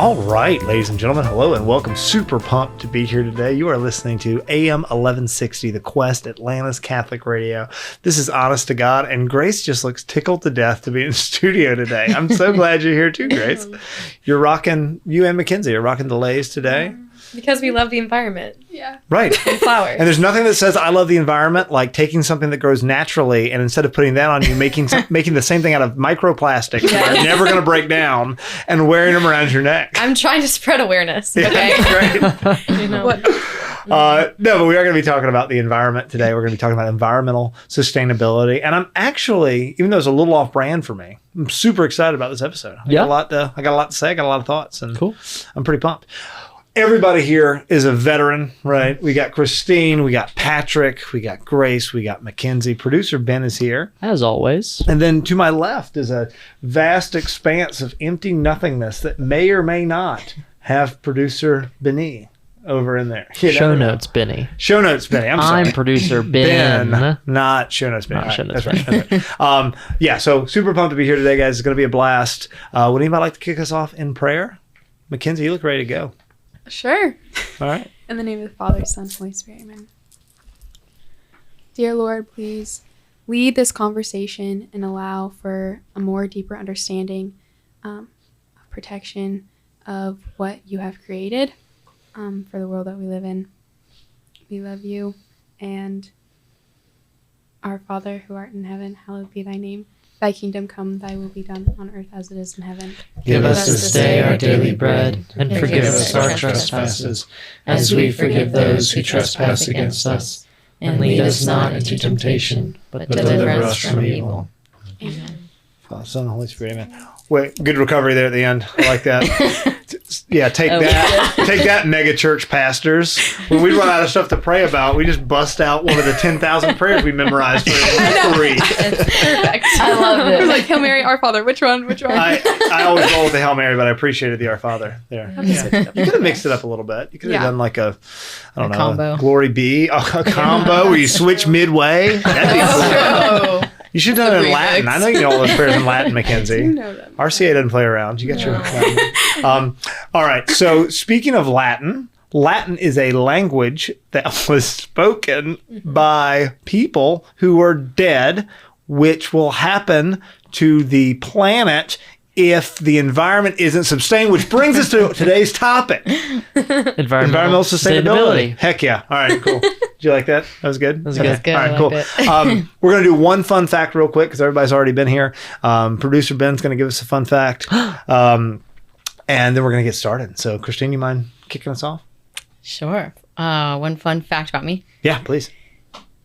All right, ladies and gentlemen, hello and welcome. Super pumped to be here today. You are listening to AM 1160, The Quest, Atlanta's Catholic Radio. This is Honest to God, and Grace just looks tickled to death to be in the studio today. I'm so glad you're here too, Grace. You and Mackenzie are rocking the lays today. Because we love the environment. Yeah. Right. And flowers. And there's nothing that says I love the environment like taking something that grows naturally and instead of putting that on you, making the same thing out of microplastics where it's never going to break down and wearing them around your neck. I'm trying to spread awareness. Okay. Yeah, right. You know what? No, but we are going to be talking about the environment today. We're going to be talking about environmental sustainability. And I'm actually, even though it's a little off brand for me, I'm super excited about this episode. I got a lot to say. I got a lot of thoughts, and cool. I'm pretty pumped. Everybody here is a veteran, right? We got Christine, we got Patrick, we got Grace, we got Mackenzie. Producer Ben is here. As always. And then to my left is a vast expanse of empty nothingness that may or may not have producer Benny over in there. Show notes, Benny. Show notes, Benny. I'm sorry. I'm producer Ben. Not show notes, Benny. Not show notes, That's right. That's right. Yeah, so super pumped to be here today, guys. It's going to be a blast. Would anybody like to kick us off in prayer? Mackenzie, you look ready to go. Sure. All right. In the name of the Father, Son, Holy Spirit, amen. Dear Lord, please lead this conversation and allow for a more deeper understanding, protection of what you have created for the world that we live in. We love you, and our Father who art in heaven, hallowed be thy name. Thy kingdom come, thy will be done on earth as it is in heaven. Give us this day our daily bread, and forgive us our trespasses, as we forgive those who trespass against us. And lead us not into temptation, but deliver us from evil. Amen. Father, Son, and Holy Spirit, amen. Wait, good recovery there at the end. I like that. Yeah, take that, mega church pastors. When we run out of stuff to pray about, we just bust out one of the 10,000 prayers we memorized for free. It's perfect. I love it. It was like, Hail Mary, Our Father. Which one? I always roll with the Hail Mary, but I appreciated the Our Father there. Yeah. You could have mixed it up a little bit. You could have done like a combo. Glory be, a combo where you switch midway. That'd be cool. You should have done it in Latin. I know you know all those prayers in Latin, Mackenzie. You know them. RCA doesn't play around. You got your Latin. All right. So speaking of Latin, Latin is a language that was spoken by people who are dead, which will happen to the planet if the environment isn't sustained, which brings us to today's topic. Environmental sustainability. Heck yeah. All right, cool. Did you like that? That was good? That was good. All right, cool. We're going to do one fun fact real quick because everybody's already been here. Producer Ben's going to give us a fun fact. And then we're going to get started. So, Christine, you mind kicking us off? Sure. One fun fact about me. Yeah, please.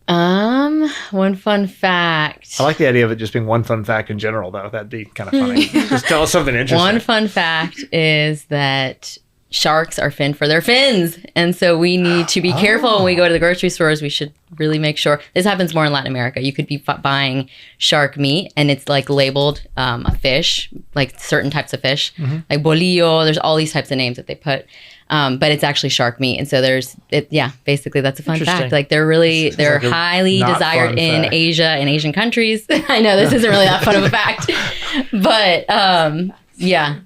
One fun fact. I like the idea of it just being one fun fact in general, though. That'd be kind of funny. Just tell us something interesting. One fun fact is that sharks are finned for their fins. And so we need to be careful when we go to the grocery stores. We should really make sure. This happens more in Latin America. You could be buying shark meat and it's like labeled a fish, like certain types of fish, like bolillo. There's all these types of names that they put. But it's actually shark meat. And so basically that's a fun fact. Like they're like highly desired in Asia and Asian countries. I know this isn't really that fun of a fact, but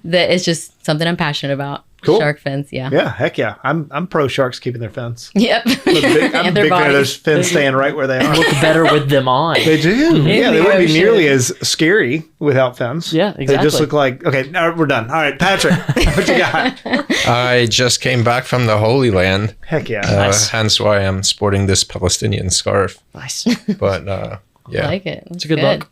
it's just something I'm passionate about. Cool. Shark fins, yeah. Yeah, heck yeah. I'm pro sharks keeping their fins. Yep. I'm a big fan of those fins staying right where they are. Look better with them on. They do. Yeah, they wouldn't be nearly as scary without fins. Yeah, exactly. They just look like, okay, now we're done. All right, Patrick, what you got? I just came back from the Holy Land. Heck yeah. Nice. Hence why I'm sporting this Palestinian scarf. Nice. But, yeah. I like it. It's a good look.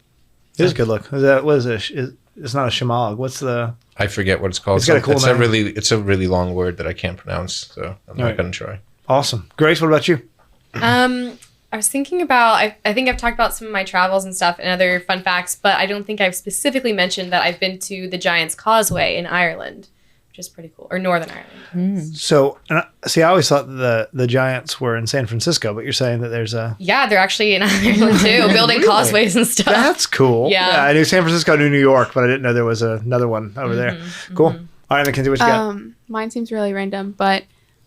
It is a good look. What is it? It's not a shamag. What's the... I forget what it's called. It's got a cool name. It's a really long word that I can't pronounce, so I'm not going to try. Awesome. Grace, what about you? I was thinking about, I think I've talked about some of my travels and stuff and other fun facts, but I don't think I've specifically mentioned that I've been to the Giant's Causeway in Ireland, which is pretty cool, or Northern Ireland. So, I always thought the Giants were in San Francisco, but you're saying that there's a... Yeah, they're actually in Ireland too, building causeways and stuff. That's cool. Yeah. I knew San Francisco, I knew New York, but I didn't know there was another one over there. Cool. All right, Mackenzie, what you got? Mine seems really random, but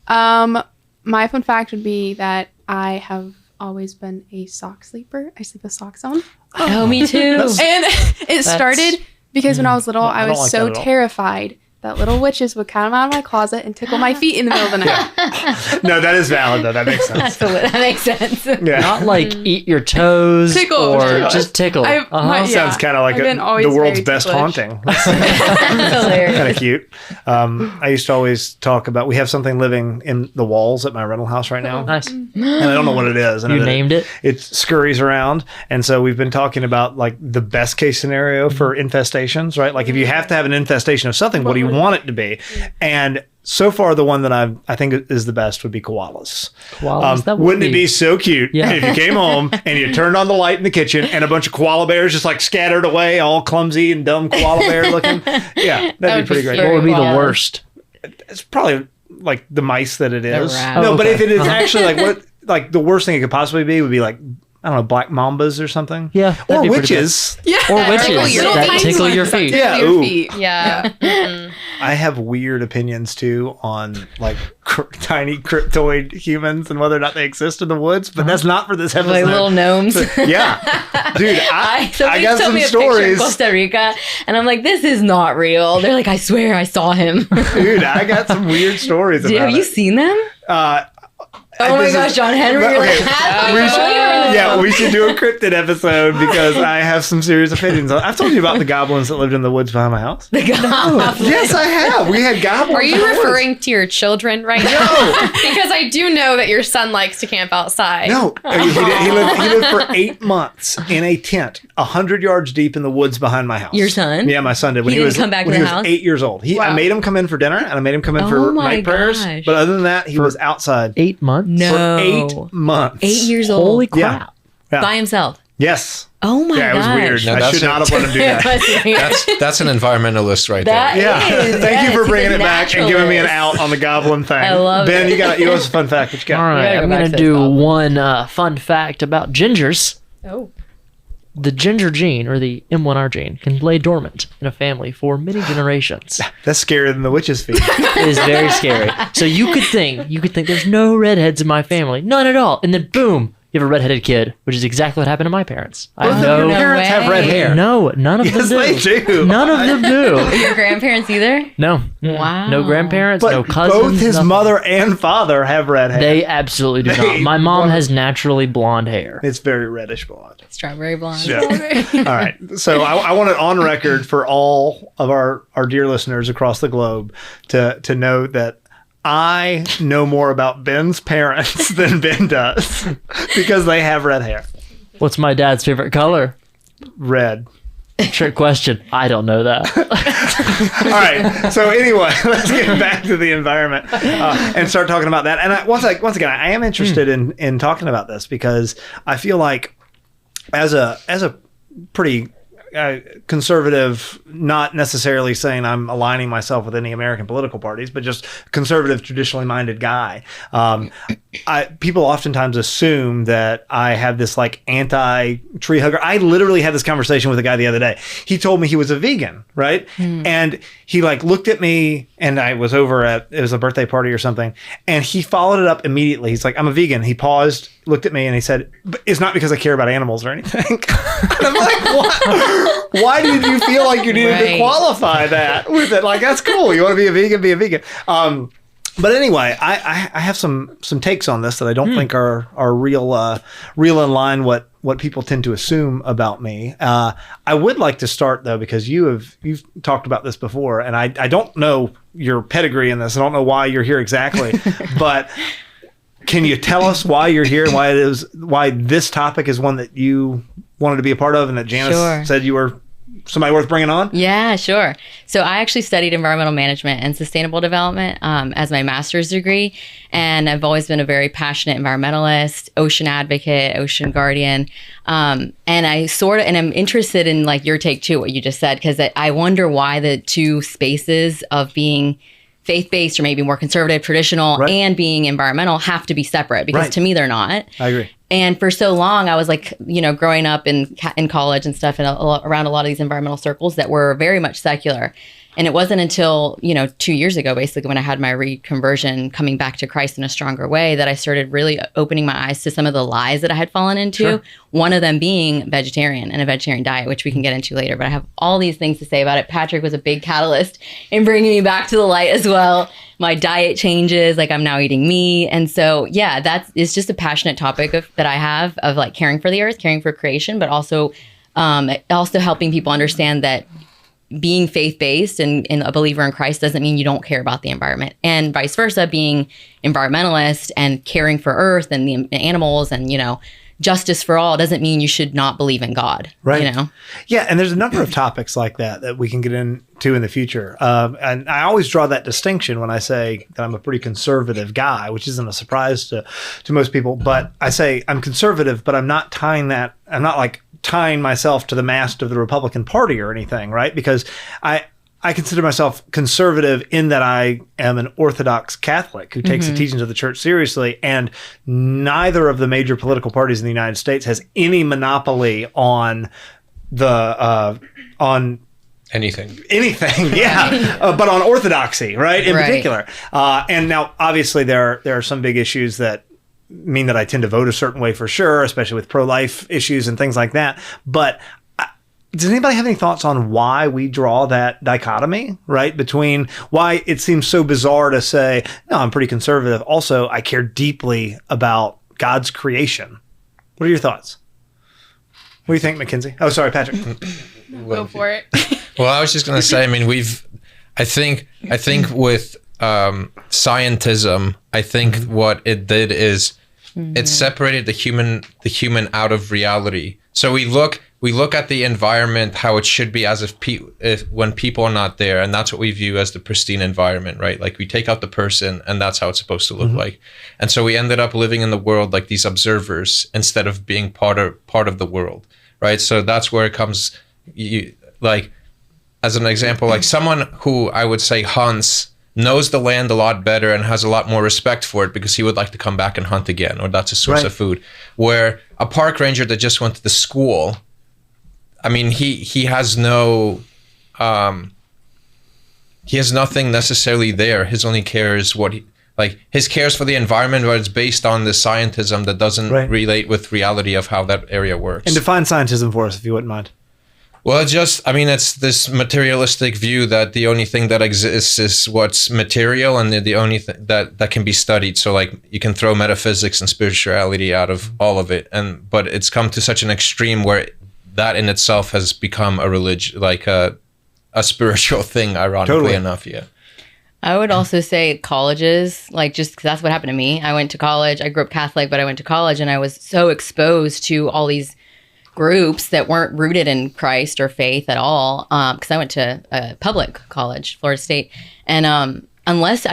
my fun fact would be that I have always been a sock sleeper. I sleep with socks on. Oh, me too. And it started because when I was little, I was so terrified that little witches would come out of my closet and tickle my feet in the middle of the night. No, that is valid though. That makes sense. That makes sense. Yeah. Not like eat your toes Tickle. or just tickle. Sounds kind of like I've been always the world's very best ticklish. haunting. That's hilarious. Kind of cute. I used to always talk about, we have something living in the walls at my rental house right now. Nice. And I don't know what it is. And You named it? It scurries around. And so we've been talking about like the best case scenario for infestations, right? Like if you have to have an infestation of something, what do you want it to be? And so far, the one that I think is the best would be koalas. Koalas, that would wouldn't it be so cute Yeah. if you came home and you turned on the light in the kitchen and a bunch of koala bears just like scattered away, all clumsy and dumb koala bear looking? Yeah, that'd be pretty great. What would be the Koalas. worst? It's probably like the mice that it is. rats. No, Oh, but okay. if it is actually like what, like the worst thing it could possibly be would be like, I don't know, black mambas or something. Yeah, that'd Or be pretty witches. Yeah. Or Tickle witches your that feet. tickle your feet. Yeah, Your ooh. feet. Yeah. I have weird opinions too on like tiny cryptoid humans and whether or not they exist in the woods, but that's not for this episode. Like little gnomes. Yeah, dude, I Somebody got told some me a picture stories. of Costa Rica, and I'm like, this is not real. They're like, I swear I saw him. Dude, I got some weird stories about Have you it. seen them? Oh my this gosh, is- John Henry, you're like, Okay, half we a should- believer in this. Yeah, we should do a cryptid episode because I have some serious opinions. I've told you about the goblins that lived in the woods behind my house. The goblin. Yes, I have. We had goblins. Are in you the woods. referring to your children right now? Because I do know that your son likes to camp outside. No, he lived for 8 months in a tent, 100 yards deep in the woods behind my house. Your son? Yeah, my son did. He didn't come back to when the he house? was 8 years old. I Wow. made him come in for dinner and I made him come in Oh for my night prayers. gosh. But other than that, he was outside 8 months? No. for 8 months. 8 years old. Holy Yeah. crap. Yeah. By himself. Yes. Oh my Yeah, it was gosh. weird. No, I that's should not it. have let him do It that. was weird. That's an environmentalist right That there. Yeah. is, Thank you yes, for he's bringing a it back and giving me an naturalist. out on the goblin thing. I love Ben, it. you know, it's a fun fact. What you got? All right, gotta go I'm back going to to this do goblin. one fun fact about gingers. Oh. The ginger gene, or the M1R gene, can lay dormant in a family for many generations. That's scarier than the witch's feet. It is very scary. So you could think there's no redheads in my family, none at all, and then boom, you have a redheaded kid, which is exactly what happened to my parents. I Both have of your no, parents have red way. hair. no, none of Yes, them they do. do. None of them do. Your grandparents either? No. Wow. No grandparents, But no cousins. both his nothing. mother and father have red hair. They absolutely do They- not. My mom has naturally blonde hair. It's very reddish blonde. Strawberry blonde. Yeah. All right. So I want it on record for all of our dear listeners across the globe to know that I know more about Ben's parents than Ben does because they have red hair. What's my dad's favorite color? Red. Trick question. I don't know that. All right. So anyway, let's get back to the environment and start talking about that. And once again, I am interested in talking about this because I feel like as a pretty conservative, not necessarily saying I'm aligning myself with any American political parties, but just conservative, traditionally minded guy. People oftentimes assume that I have this like anti-tree hugger. I literally had this conversation with a guy the other day. He told me he was a vegan, right? And he like looked at me, and I was over it was a birthday party or something, and he followed it up immediately. He's like, I'm a vegan. He paused, looked at me, and he said, but it's not because I care about animals or anything. And I'm like, what? Why did you feel like you needed to Right. qualify that with it? Like, that's cool. You want to be a vegan, be a vegan. But anyway, I have some takes on this that I don't think are real in line what people tend to assume about me. I would like to start though, because you've talked about this before, and I don't know your pedigree in this. I don't know why you're here exactly, but can you tell us why you're here and why this topic is one that you wanted to be a part of, and that Janice Sure. said you were somebody worth bringing on? Yeah, sure. So I actually studied environmental management and sustainable development as my master's degree. And I've always been a very passionate environmentalist, ocean advocate, ocean guardian. And I'm interested in like your take too, what you just said, because I wonder why the two spaces of being faith-based or maybe more conservative, traditional, Right. and being environmental have to be separate, because Right. to me, they're not. I agree. And for so long, I was like, growing up in college and stuff, and around a lot of these environmental circles that were very much secular. And it wasn't until, 2 years ago, basically, when I had my reconversion, coming back to Christ in a stronger way, that I started really opening my eyes to some of the lies that I had fallen into. Sure. One of them being vegetarian and a vegetarian diet, which we can get into later. But I have all these things to say about it. Patrick was a big catalyst in bringing me back to the light as well. My diet changes, like I'm now eating meat. And so, yeah, it's just a passionate topic that I have of like caring for the earth, caring for creation, but also helping people understand that being faith-based and a believer in Christ doesn't mean you don't care about the environment, and vice versa. Being environmentalist and caring for earth and the animals and, justice for all doesn't mean you should not believe in God. Right. Yeah. And there's a number of topics like that we can get into in the future. And I always draw that distinction when I say that I'm a pretty conservative guy, which isn't a surprise to most people. But I say I'm conservative, but I'm not tying myself to the mast of the Republican Party or anything, right? Because I consider myself conservative in that I am an Orthodox Catholic who takes the teachings of the church seriously, and neither of the major political parties in the United States has any monopoly on on anything, but on orthodoxy, right? In particular. And now, obviously, there are some big issues that mean that I tend to vote a certain way for sure, especially with pro-life issues and things like that. But does anybody have any thoughts on why we draw that dichotomy, right? Between why it seems so bizarre to say, no, I'm pretty conservative. Also, I care deeply about God's creation. What are your thoughts? What do you think, Mackenzie? Oh, sorry, Patrick. Go for it. Well, I was just going to say, I mean, I think with scientism, I think what it did is it separated the human out of reality. So we look at the environment how it should be as if when people are not there, and that's what we view as the pristine environment, right? Like we take out the person, and that's how it's supposed to look like. And so we ended up living in the world like these observers instead of being part of the world, right? So that's where it comes. Like as an example, like someone who I would say hunts knows the land a lot better and has a lot more respect for it because he would like to come back and hunt again, or that's a source of food. Where a park ranger that just went to the school, I mean, he has no, he has nothing necessarily there. His only care is his cares for the environment, but it's based on the scientism that doesn't relate with reality of how that area works. And define scientism for us, if you wouldn't mind. Well, it's this materialistic view that the only thing that exists is what's material, and the only thing that can be studied. So like you can throw metaphysics and spirituality out of all of it. But it's come to such an extreme where that in itself has become a religion, like a spiritual thing, ironically enough. Yeah. I would also say colleges, like just 'cause that's what happened to me. I went to college. I grew up Catholic, but I went to college and I was so exposed to all these groups that weren't rooted in Christ or faith at all. Because I went to a public college, Florida State. And unless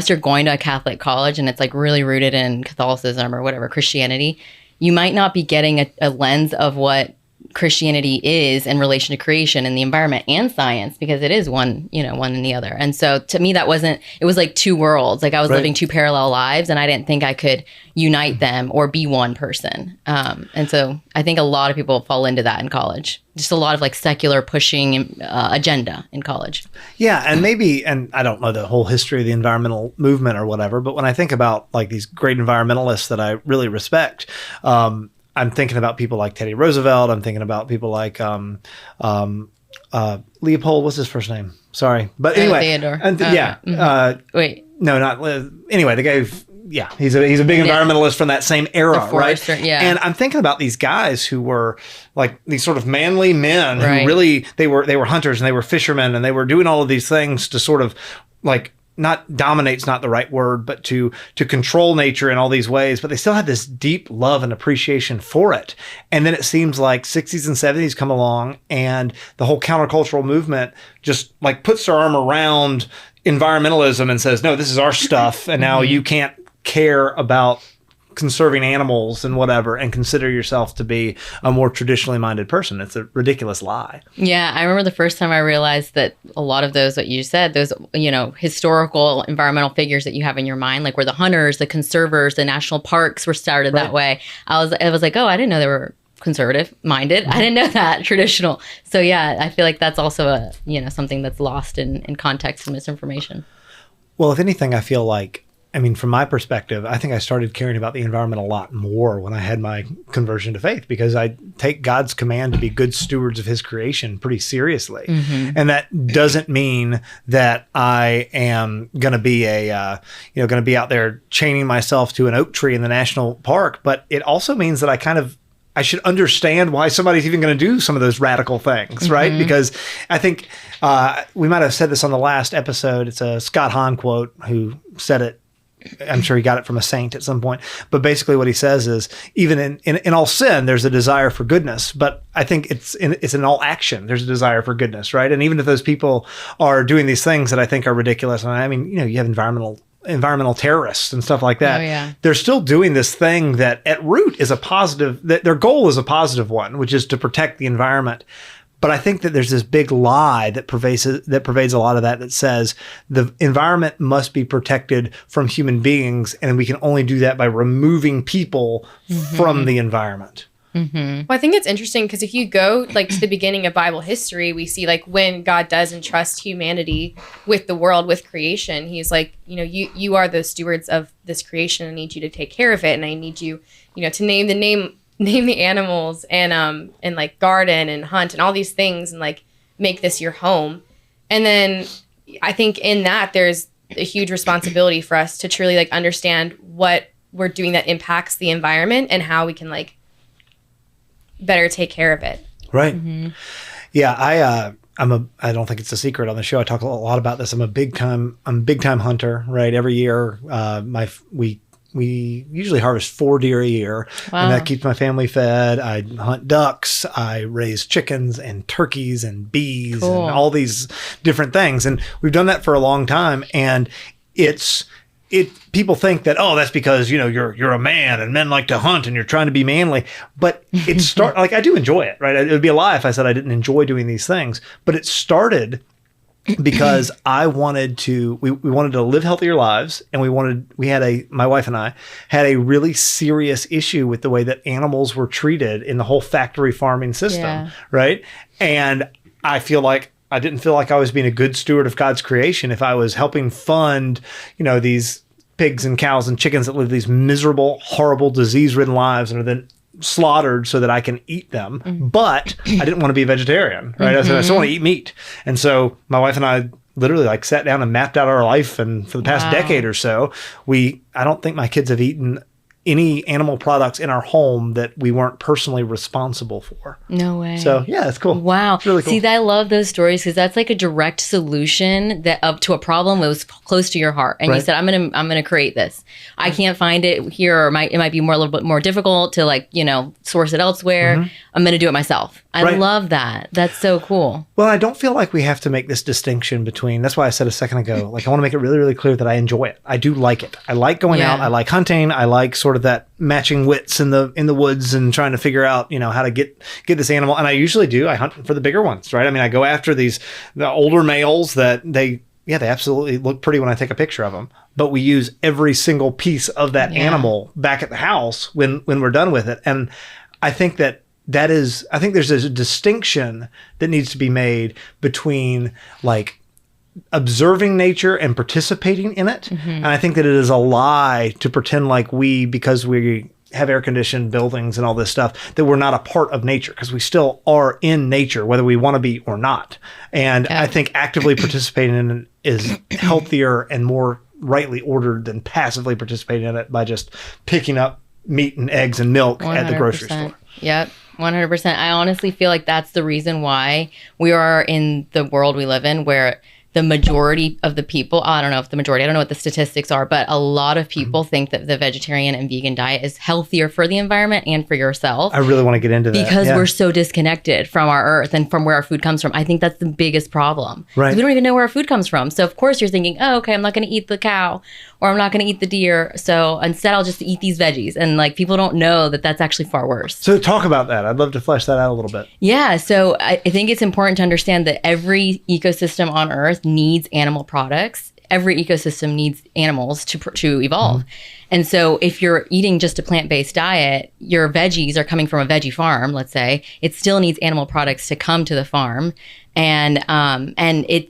you're going to a Catholic college and it's like really rooted in Catholicism or whatever, Christianity, you might not be getting a lens of what Christianity is in relation to creation and the environment and science, because it is one and the other. And so to me, it was like two worlds. Like I was living two parallel lives, and I didn't think I could unite them or be one person. And so I think a lot of people fall into that in college. Just a lot of like secular pushing agenda in college. Yeah. And I don't know the whole history of the environmental movement or whatever, but when I think about like these great environmentalists that I really respect, I'm thinking about people like Teddy Roosevelt. I'm thinking about people like Leopold. What's his first name? Sorry, but anyway, Theodore. Wait, no, not anyway. The guy. He's a big environmentalist from that same era, right? Yeah. And I'm thinking about these guys who were like these sort of manly men who really they were hunters and they were fishermen and they were doing all of these things to sort of like. Not dominate's not the right word, but to control nature in all these ways, but they still had this deep love and appreciation for it. And then it seems like 60s and 70s come along and the whole countercultural movement just like puts their arm around environmentalism and says, no, this is our stuff. And now you can't care about conserving animals and whatever and consider yourself to be a more traditionally minded person. It's a ridiculous lie. Yeah, I remember the first time I realized that a lot of those, what you said, those, historical environmental figures that you have in your mind, like were the hunters, the conservers, the national parks were started that way. I was like, oh, I didn't know they were conservative minded. I didn't know that traditional. So yeah, I feel like that's also something that's lost in context and misinformation. Well, if anything, I feel like, I mean, from my perspective, I think I started caring about the environment a lot more when I had my conversion to faith, because I take God's command to be good stewards of his creation pretty seriously. And that doesn't mean that I am going to be going to be out there chaining myself to an oak tree in the national park. But it also means that I should understand why somebody's even going to do some of those radical things, right? Because I think we might have said this on the last episode. It's a Scott Hahn quote who said it. I'm sure he got it from a saint at some point. But basically what he says is, even in all sin, there's a desire for goodness. But I think it's in all action, there's a desire for goodness, right? And even if those people are doing these things that I think are ridiculous, and I mean, you have environmental terrorists and stuff like that. Oh, yeah. They're still doing this thing that at root is a positive, that their goal is a positive one, which is to protect the environment. But I think that there's this big lie that pervades a lot of that says the environment must be protected from human beings, and we can only do that by removing people from the environment. Well, I think it's interesting because if you go like to the beginning of Bible history, we see like when God does entrust humanity with the world, with creation, he's like, you are the stewards of this creation. I need you to take care of it. And I need you, to name the animals and like garden and hunt and all these things and like make this your home. And then I think in that there's a huge responsibility for us to truly like understand what we're doing that impacts the environment and how we can like better take care of it. Right. Yeah. I don't think it's a secret on the show. I talk a lot about this. I'm a big time hunter, right? Every year, we usually harvest 4 deer a year, and that keeps my family fed. I hunt ducks, I raise chickens and turkeys and bees and all these different things. And we've done that for a long time. And people think that, that's because, you're a man and men like to hunt and you're trying to be manly. But like, I do enjoy it, right? It would be a lie if I said I didn't enjoy doing these things. But it started because we wanted to live healthier lives, and my wife and I had a really serious issue with the way that animals were treated in the whole factory farming system, right? And I didn't feel like I was being a good steward of God's creation if I was helping fund, these pigs and cows and chickens that live these miserable, horrible, disease-ridden lives and are then slaughtered so that I can eat them. But I didn't want to be a vegetarian, right? I said, I still want to eat meat. And so my wife and I literally like sat down and mapped out our life. And for the past decade or so, I don't think my kids have eaten any animal products in our home that we weren't personally responsible for. No way. So yeah, it's cool. Wow. It's really cool. See, I love those stories because that's like a direct solution that up to a problem that was close to your heart. And you said, I'm gonna create this. I can't find it here, or it might be a little bit more difficult to like, source it elsewhere. I'm gonna do it myself. I love that. That's so cool. Well, I don't feel like we have to make this distinction between, that's why I said a second ago, like I want to make it really, really clear that I enjoy it. I do like it. I like going out. I like hunting. I like sort of that matching wits in the woods and trying to figure out, how to get this animal. And I usually do. I hunt for the bigger ones, right? I mean, I go after the older males that they absolutely look pretty when I take a picture of them. But we use every single piece of that animal back at the house when we're done with it. And I think there's a distinction that needs to be made between like observing nature and participating in it. And I think that it is a lie to pretend like because we have air-conditioned buildings and all this stuff, that we're not a part of nature, because we still are in nature, whether we want to be or not. And I think actively participating in it is healthier and more rightly ordered than passively participating in it by just picking up meat and eggs and milk 100%. At the grocery store. Yep. 100%. I honestly feel like that's the reason why we are in the world we live in, where the majority of the people, I don't know what the statistics are, but a lot of people think that the vegetarian and vegan diet is healthier for the environment and for yourself. I really want to get into that. Because we're so disconnected from our earth and from where our food comes from. I think that's the biggest problem. Right. We don't even know where our food comes from. So of course you're thinking, oh, okay, I'm not going to eat the cow, or I'm not going to eat the deer. So instead I'll just eat these veggies. And like people don't know that that's actually far worse. So talk about that. I'd love to flesh that out a little bit. Yeah. So I think it's important to understand that every ecosystem on earth needs animal products. every ecosystem needs animals to evolve. And so if you're eating just a plant-based diet, your veggies are coming from a veggie farm, let's say, it still needs animal products to come to the farm. And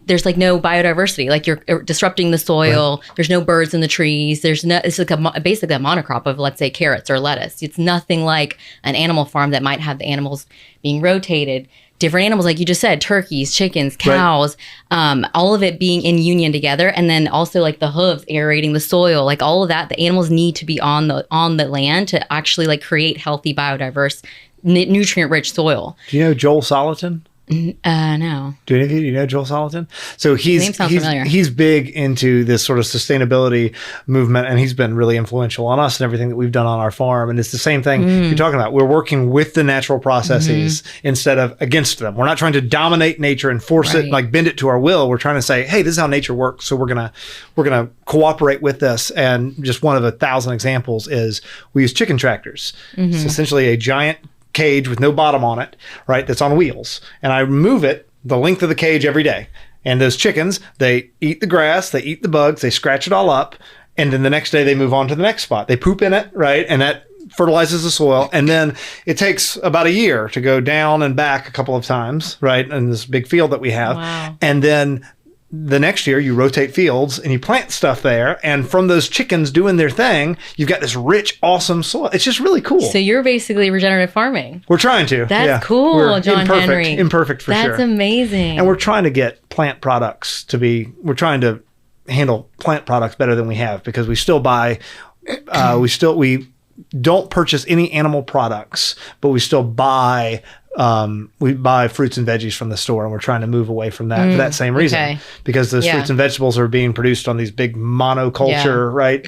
there's like no biodiversity, like you're disrupting the soil. Right. There's no birds in the trees. It's like basically a monocrop of, let's say, carrots or lettuce. It's nothing like an animal farm that might have the animals being rotated. Different animals, like you just said, turkeys, chickens, cows, all of it being in union together. And then also like the hooves aerating the soil, like all of that, the animals need to be on the land to actually like create healthy, biodiverse, nutrient-rich soil. Do you know Joel Salatin? No. Do any of you know Joel Salatin? So familiar. he's big into this sort of sustainability movement, and he's been really influential on us and everything that we've done on our farm. And it's the same thing you're talking about. We're working with the natural processes instead of against them. We're not trying to dominate nature and force it, like bend it to our will. We're trying to say, hey, this is how nature works, so we're gonna cooperate with this. And just one of 1,000 examples is we use chicken tractors. It's essentially a giant cage with no bottom on it, right? That's on wheels. And I move it the length of the cage every day. And those chickens, they eat the grass, they eat the bugs, they scratch it all up. And then the next day they move on to the next spot. They poop in it, right? And that fertilizes the soil. And then it takes about a year to go down and back a couple of times, right? In this big field that we have. Wow. And then the next year you rotate fields and you plant stuff there, and from those chickens doing their thing, you've got this rich, awesome soil. It's just really cool. So you're basically regenerative farming. We're trying to. That's cool, we're John Henry. Imperfect for sure. That's amazing. And we're trying to get plant products we're trying to handle plant products better than we have, because we still buy, we don't purchase any animal products, but we still buy we buy fruits and veggies from the store, and we're trying to move away from that for that same reason, because those fruits and vegetables are being produced on these big monoculture, right?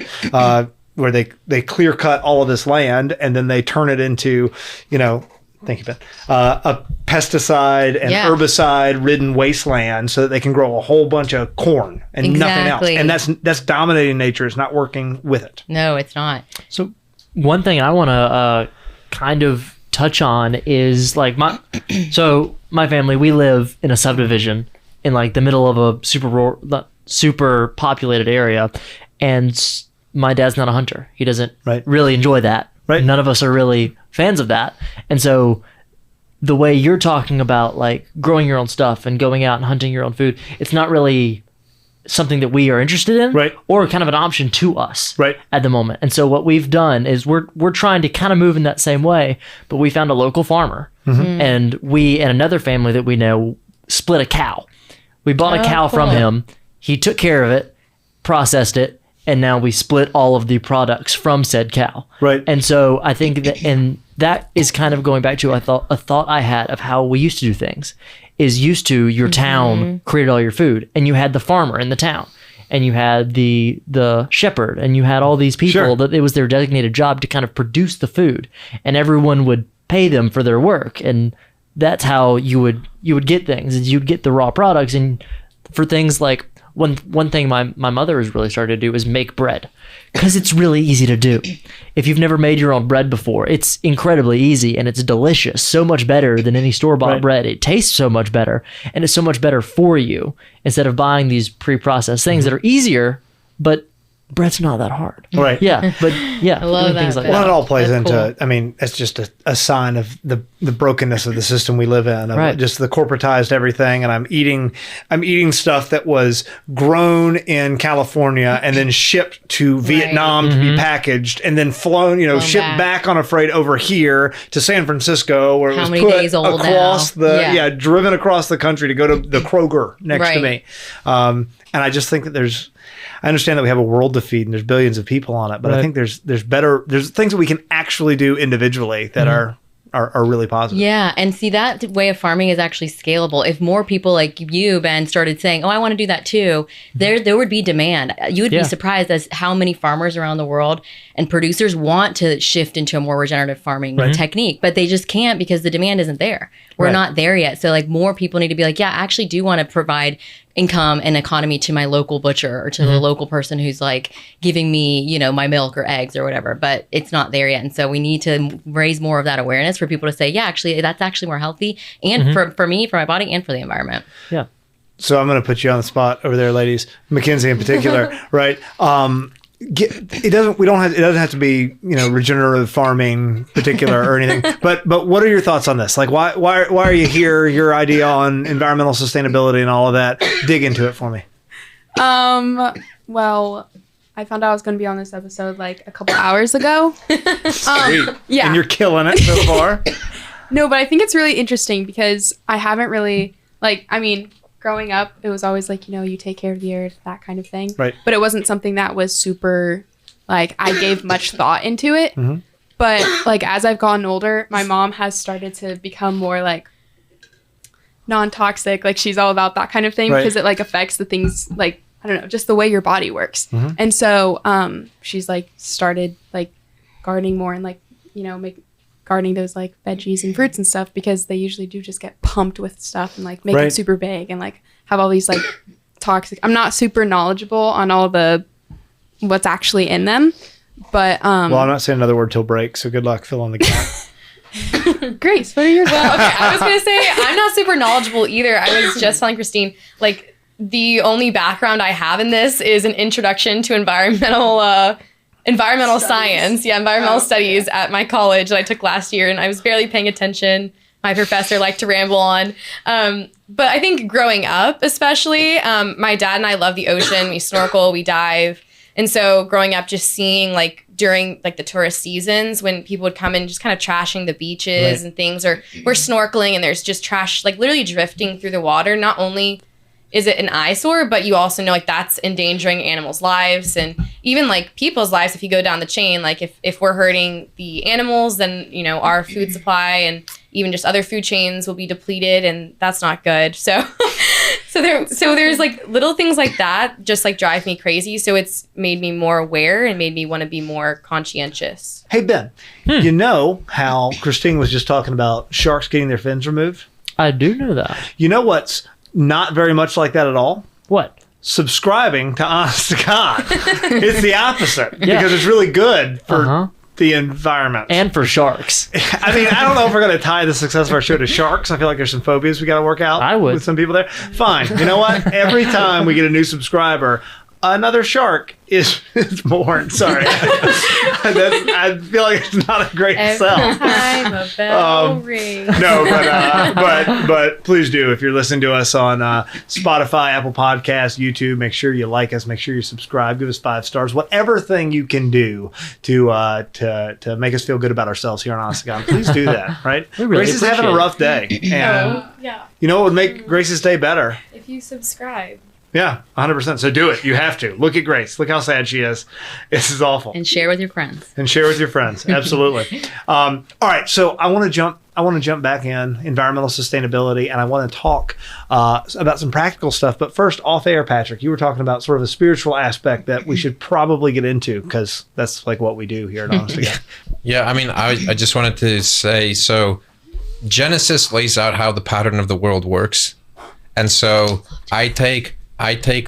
Where they clear cut all of this land and then they turn it into, thank you, Ben, a pesticide and herbicide ridden wasteland so that they can grow a whole bunch of corn and nothing else. And that's dominating nature. It's not working with it. No, it's not. So one thing I want to kind of touch on is like my family, we live in a subdivision in like the middle of a super populated area, and my dad's not a hunter. He doesn't really enjoy that. Right. None of us are really fans of that. And so the way you're talking about like growing your own stuff and going out and hunting your own food, it's not really something that we are interested in, or kind of an option to us at the moment. And so what we've done is we're trying to kind of move in that same way, but we found a local farmer, and we and another family that we know split a cow. We bought a cow from him. He took care of it, processed it, and now we split all of the products from said cow. Right. And so I think that is kind of going back to a thought I had of how we used to do things. Is used to your town created all your food, and you had the farmer in the town, and you had the shepherd, and you had all these people that it was their designated job to kind of produce the food, and everyone would pay them for their work, and that's how you would get things. Is you'd get the raw products, and for things like one thing my mother has really started to do is make bread, because it's really easy to do. If you've never made your own bread before, it's incredibly easy and it's delicious, so much better than any store-bought bread. It tastes so much better, and it's so much better for you instead of buying these pre-processed things that are easier, but bread's not that hard. Right. Yeah. But yeah. I love that. Things like Well, that. it all plays That's into, cool. I mean, it's just a sign of the brokenness of the system we live in, of just the corporatized everything. And I'm eating stuff that was grown in California and then shipped to Vietnam to be packaged and then flown, shipped back on a freight over here to San Francisco, where it was put across driven across the country to go to the Kroger next to me. And I just think that I understand that we have a world to feed and there's billions of people on it, but I think there's things that we can actually do individually that are really positive. Yeah. And see, that way of farming is actually scalable. If more people like you, Ben, started saying, oh, I want to do that too, there would be demand. You would be surprised as how many farmers around the world and producers want to shift into a more regenerative farming technique, but they just can't because the demand isn't there. We're not there yet. So like more people need to be like, yeah, I actually do want to provide income and economy to my local butcher or to the local person who's like giving me, my milk or eggs or whatever, but it's not there yet. And so we need to raise more of that awareness for people to say, yeah, actually, that's actually more healthy. And for me, for my body and for the environment. Yeah. so I'm going to put you on the spot over there, ladies, Mackenzie in particular, right? It doesn't have to be, regenerative farming particular or anything, but what are your thoughts on this? Like, why are you here? Your idea on environmental sustainability and all of that. Dig into it for me. Well, I found out I was going to be on this episode like a couple hours ago. Sweet. Yeah. And you're killing it so far. No, but I think it's really interesting because I haven't really, growing up, it was always like, you take care of the earth, that kind of thing. Right. But it wasn't something that was super, I gave much thought into it. Mm-hmm. But, as I've gotten older, my mom has started to become more, non-toxic. She's all about that kind of thing because it, affects the things, I don't know, just the way your body works. Mm-hmm. And so she's started gardening more and gardening those veggies and fruits and stuff because they usually do just get pumped with stuff and make it super big and have all these toxic. I'm not super knowledgeable on all the what's actually in them, but well, I'm not saying another word till break, so good luck filling the gap. Grace, what are your thoughts? Okay, I was gonna say I'm not super knowledgeable either. I was just telling Christine the only background I have in this is an introduction to environmental science. Yeah, environmental studies at my college that I took last year, and I was barely paying attention. My professor liked to ramble on. But I think growing up, especially, my dad and I love the ocean. We snorkel, we dive. And so growing up, just seeing during the tourist seasons when people would come in just kind of trashing the beaches and things, or we're snorkeling and there's just trash literally drifting through the water. Not only is it an eyesore, but you also know that's endangering animals' lives and even people's lives. If you go down the chain, if we're hurting the animals, then our food supply and even just other food chains will be depleted, and that's not good. So there's little things like that just drive me crazy. So it's made me more aware and made me want to be more conscientious. Hey Ben, you know how Christine was just talking about sharks getting their fins removed? I do know that. You know what's not very much like that at all? What? Subscribing to Honest to God. It's the opposite because it's really good for the environment. And for sharks. I mean, I don't know if we're going to tie the success of our show to sharks. I feel like there's some phobias we got to work out with some people there. Fine. You know what? Every time we get a new subscriber, another shark is born. Sorry. I feel like it's not a great sell. Time a bell rings. No, but please do. If you're listening to us on Spotify, Apple Podcasts, YouTube, make sure you like us. Make sure you subscribe. Give us 5 stars. Whatever thing you can do to make us feel good about ourselves here on Honest to God, please do that. Right? Grace is having a rough day, and you know what would make Grace's day better? If you subscribe. Yeah, 100%. So do it. You have to. Look at Grace. Look how sad she is. This is awful. And share with your friends. Absolutely. All right. So I want to jump back in environmental sustainability, and I want to talk about some practical stuff. But first, off air, Patrick, you were talking about sort of a spiritual aspect that we should probably get into because that's what we do here at Honest to God. Yeah. I mean, I just wanted to say, so Genesis lays out how the pattern of the world works. And so I take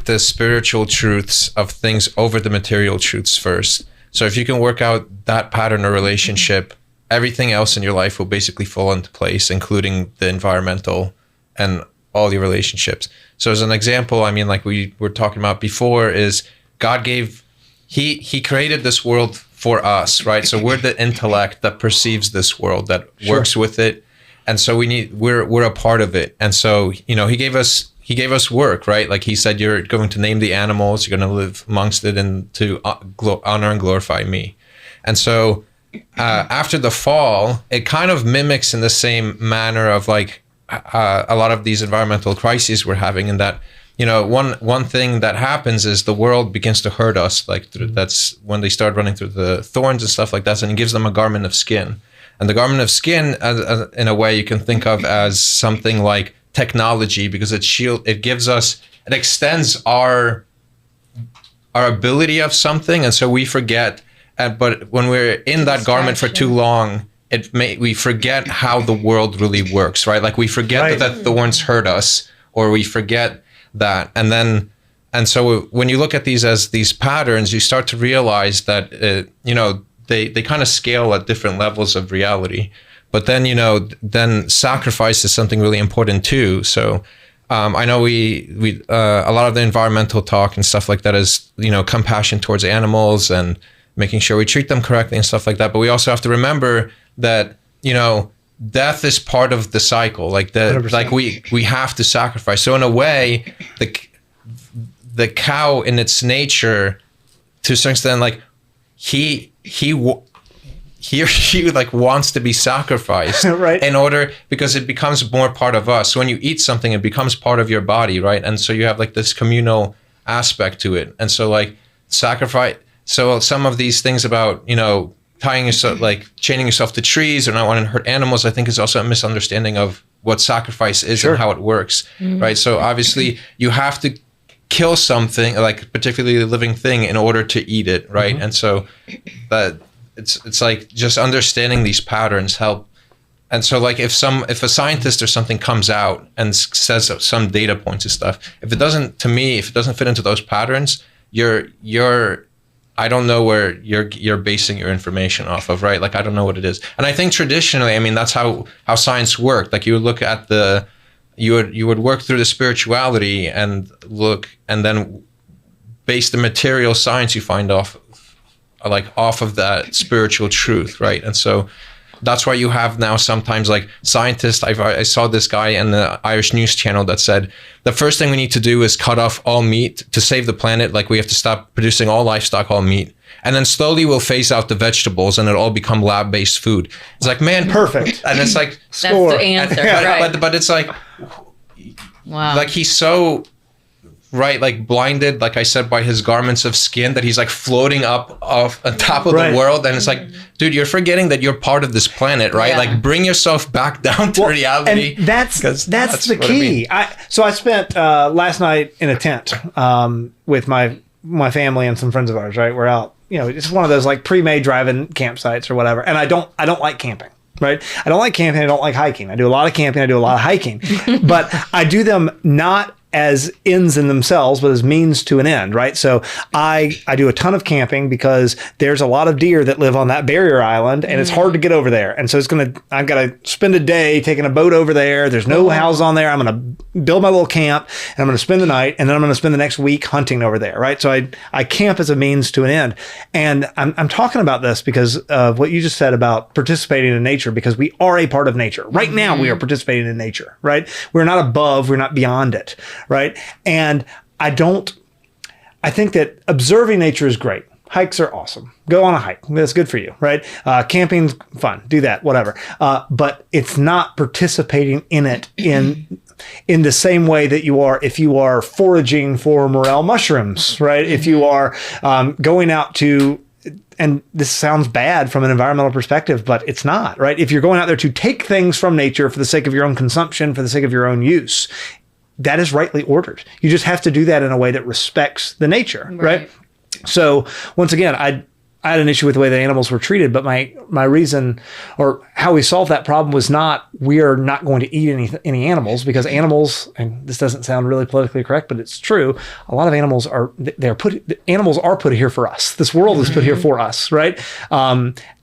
the spiritual truths of things over the material truths first. So if you can work out that pattern or relationship, everything else in your life will basically fall into place, including the environmental and all your relationships. So as an example, I mean, like we were talking about before, is God he created this world for us, right? So we're the intellect that perceives this world, that works with it. And so we're a part of it. And so, he gave us work, right? Like he said, you're going to name the animals, you're going to live amongst it and to honor and glorify me. And so after the fall, it kind of mimics in the same manner of a lot of these environmental crises we're having, in that, one thing that happens is the world begins to hurt us. That's when they start running through the thorns and stuff like that. And it gives them a garment of skin. And the garment of skin, in a way, you can think of as something like technology, because it extends our ability of something, and so we forget. But when we're in that garment for too long, we forget how the world really works, right? Like we forget that thorns hurt us, or we forget that, and so when you look at these as these patterns, you start to realize that they kind of scale at different levels of reality. But then, then sacrifice is something really important too. So I know we a lot of the environmental talk and stuff like that is, compassion towards animals and making sure we treat them correctly and stuff like that. But we also have to remember that, death is part of the cycle. Like 100%. we have to sacrifice. So in a way, the cow in its nature, to a certain extent, like he or she like wants to be sacrificed right. in order, because it becomes more part of us. So when you eat something, it becomes part of your body, right? And so you have like this communal aspect to it. And so like sacrifice. So some of these things about, tying yourself, like chaining yourself to trees or not wanting to hurt animals, I think is also a misunderstanding of what sacrifice is and how it works, right? So obviously you have to kill something, like particularly a living thing, in order to eat it, right? And so that it's like just understanding these patterns help. And so like if a scientist or something comes out and says some data points and stuff, if it doesn't fit into those patterns, I don't know where you're basing your information off of, right? Like, I don't know what it is. And I think traditionally, I mean, that's how science worked. Like you would look at you would work through the spirituality and then base the material science you find off of that spiritual truth, right? And so that's why you have now sometimes like scientists. I saw this guy in the Irish news channel that said the first thing we need to do is cut off all meat to save the planet. Like we have to stop producing all livestock, all meat, and then slowly we'll phase out the vegetables and it'll all become lab-based food. It's like, man, perfect. And it's like score. That's the answer, right? But it's like, wow, like he's so. Right, like blinded, like I said, by his garments of skin, that he's like floating up off on top of the world. And it's like, dude, you're forgetting that you're part of this planet, right? Yeah. Like bring yourself back down to reality. And that's the key. I spent last night in a tent with my family and some friends of ours, right? We're out, it's one of those like pre-made drive-in campsites or whatever. And I don't like camping. Right. I don't like camping. I don't like hiking. I do a lot of camping. I do a lot of hiking, but I do them not as ends in themselves, but as means to an end, right? So I do a ton of camping because there's a lot of deer that live on that barrier island and it's hard to get over there. And so I've got to spend a day taking a boat over there. There's no house on there. I'm going to build my little camp and I'm going to spend the night and then I'm going to spend the next week hunting over there, right? So I camp as a means to an end. And I'm talking about this because of what you just said about participating in nature, because we are a part of nature. Right now we are participating in nature, right? We're not above, we're not beyond it. Right. And I think that observing nature is great. Hikes are awesome. Go on a hike. That's good for you. Right. Camping's fun. Do that, whatever. But it's not participating in it in the same way that you are if you are foraging for morel mushrooms. Right. If you are going out to, and this sounds bad from an environmental perspective, but it's not, right? If you're going out there to take things from nature for the sake of your own consumption, for the sake of your own use, that is rightly ordered. You just have to do that in a way that respects the nature, right? So once again, I had an issue with the way the animals were treated, but my reason or how we solved that problem was not we are not going to eat any animals, because animals, and this doesn't sound really politically correct, but it's true. A lot of animals are put here for us. This world is put here for us, right?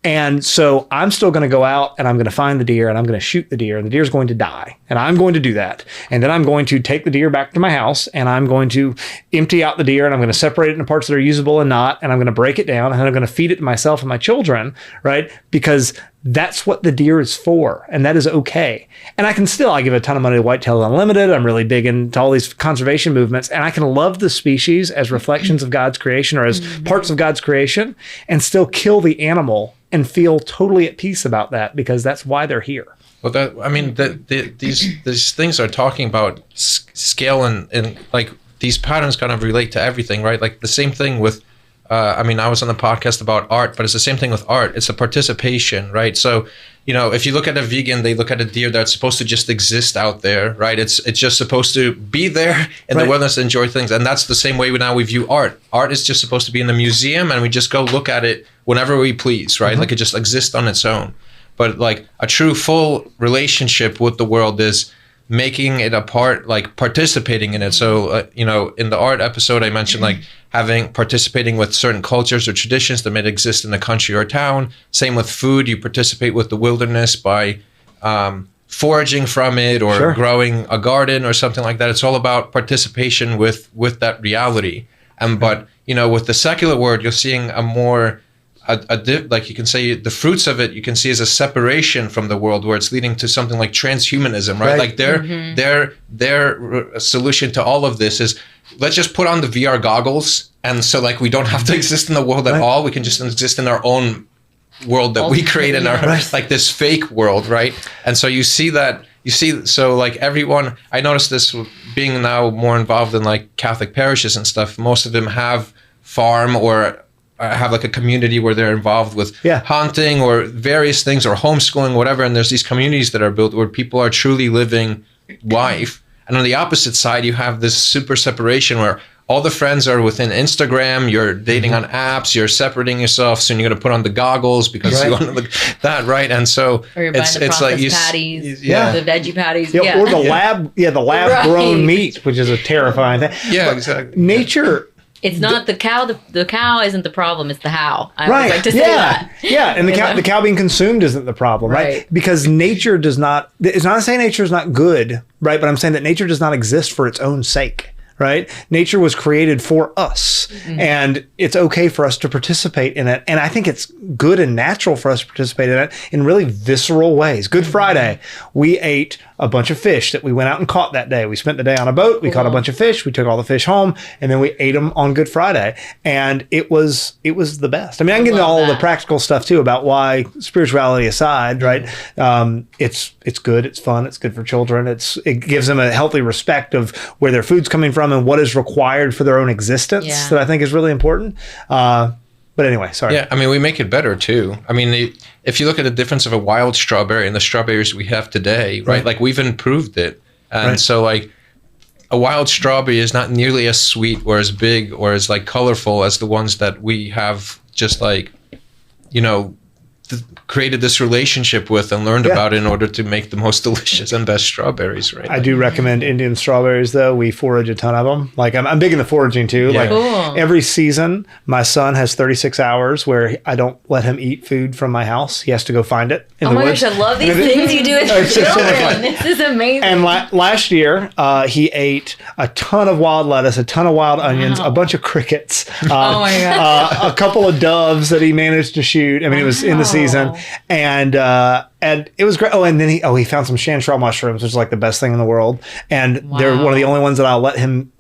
And so I'm still going to go out and I'm going to find the deer and I'm going to shoot the deer and the deer is going to die. And I'm going to do that. And then I'm going to take the deer back to my house and I'm going to empty out the deer and I'm going to separate it into parts that are usable and not. And I'm going to break it down and then I'm going to feed it to myself and my children, right? Because that's what the deer is for. And that is okay. And I give a ton of money to Whitetail Unlimited. I'm really big into all these conservation movements. And I can love the species as reflections of God's creation or as parts of God's creation and still kill the animal and feel totally at peace about that, because that's why they're here. Well, these things are talking about scale and like these patterns kind of relate to everything, right? Like the same thing with, I was on the podcast about art, but it's the same thing with art. It's a participation, right? So, if you look at a vegan, they look at a deer that's supposed to just exist out there, right? It's just supposed to be there in the wilderness, enjoy things. And that's the same way we view art. Art is just supposed to be in the museum and we just go look at it whenever we please, right? Like it just exists on its own. But like a true full relationship with the world is making it a part, like participating in it. So, in the art episode, I mentioned like participating with certain cultures or traditions that may exist in a country or town. Same with food. You participate with the wilderness by foraging from it or Sure. growing a garden or something like that. It's all about participation with that reality. But with the secular world, you're seeing a more like you can say the fruits of it you can see as a separation from the world, where it's leading to something like transhumanism, right? Like their solution to all of this is, let's just put on the VR goggles, and so like we don't have to exist in the world at all. We can just exist in our own world that we create in our like this fake world, right? And so you see so like everyone, I noticed this being now more involved in like Catholic parishes and stuff. Most of them have farm or have like a community where they're involved with hunting or various things or homeschooling, whatever. And there's these communities that are built where people are truly living life. And on the opposite side, you have this super separation where all the friends are within Instagram, you're dating on apps, you're separating yourself, so you're going to put on the goggles because you want to look that, right? And so Or you're buying the processed patties, the veggie patties. Yeah, or the lab grown meat, which is a terrifying thing. Yeah, But exactly. Nature. It's not the cow. The cow isn't the problem. It's the how. I always like to say that. Yeah, and the cow being consumed isn't the problem, right? Because nature does not. It's not saying nature is not good, right? But I'm saying that nature does not exist for its own sake. Right? Nature was created for us, and it's okay for us to participate in it. And I think it's good and natural for us to participate in it in really visceral ways. Good Friday, we ate a bunch of fish that we went out and caught that day. We spent the day on a boat. We caught a bunch of fish. We took all the fish home, and then we ate them on Good Friday. And it was the best. I mean, I can get into all the practical stuff too about why, spirituality aside, right? It's good. It's fun. It's good for children. It gives them a healthy respect of where their food's coming from and what is required for their own existence that I think is really important. But anyway, sorry. Yeah, I mean, we make it better too. I mean, if you look at the difference of a wild strawberry and the strawberries we have today, right? Like we've improved it. And so like a wild strawberry is not nearly as sweet or as big or as like colorful as the ones that we have just like, created this relationship with and learned about in order to make the most delicious and best strawberries, right? I do recommend Indian strawberries, though. We forage a ton of them. Like I'm big into foraging too. Yeah. Like Cool. every season, my son has 36 hours where I don't let him eat food from my house. He has to go find it in Oh the my woods. gosh, I love these things you do with your It's just so much fun. children. This is amazing. And last year, he ate a ton of wild lettuce, a ton of wild onions, a bunch of crickets, Oh my God. a couple of doves that he managed to shoot. I mean, it was in the season, and it was great. Oh, and then he found some chanterelle mushrooms, which is like the best thing in the world. And they're one of the only ones that I'll let him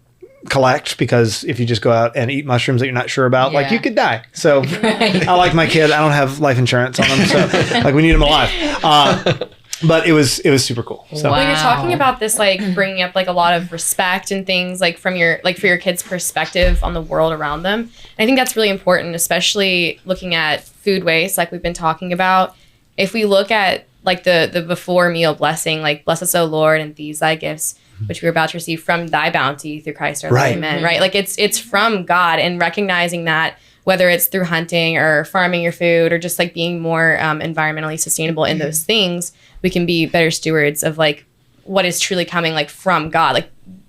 collect, because if you just go out and eat mushrooms that you're not sure about, like you could die. So I like my kid. I don't have life insurance on him, so like we need him alive. But it was super cool. So. Well, you're talking about this, like bringing up like a lot of respect and things like from your, like for your kids' perspective on the world around them. And I think that's really important, especially looking at food waste, like we've been talking about. If we look at like the before meal blessing, like bless us, O Lord, and these thy gifts, which we are about to receive from thy bounty through Christ our Lord. Amen. Right? Like it's from God, and recognizing that, whether it's through hunting or farming your food or just like being more environmentally sustainable in those things, we can be better stewards of like what is truly coming like from God.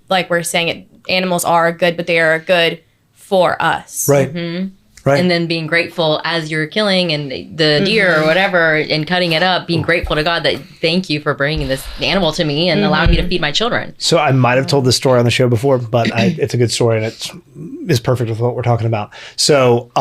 Like we're saying, animals are good, but they are good for us. Right. Right. And then being grateful as you're killing and the deer or whatever and cutting it up, being grateful to God that thank you for bringing this animal to me and allowing me to feed my children. So I might have told this story on the show before, but it's a good story, and it's perfect with what we're talking about. So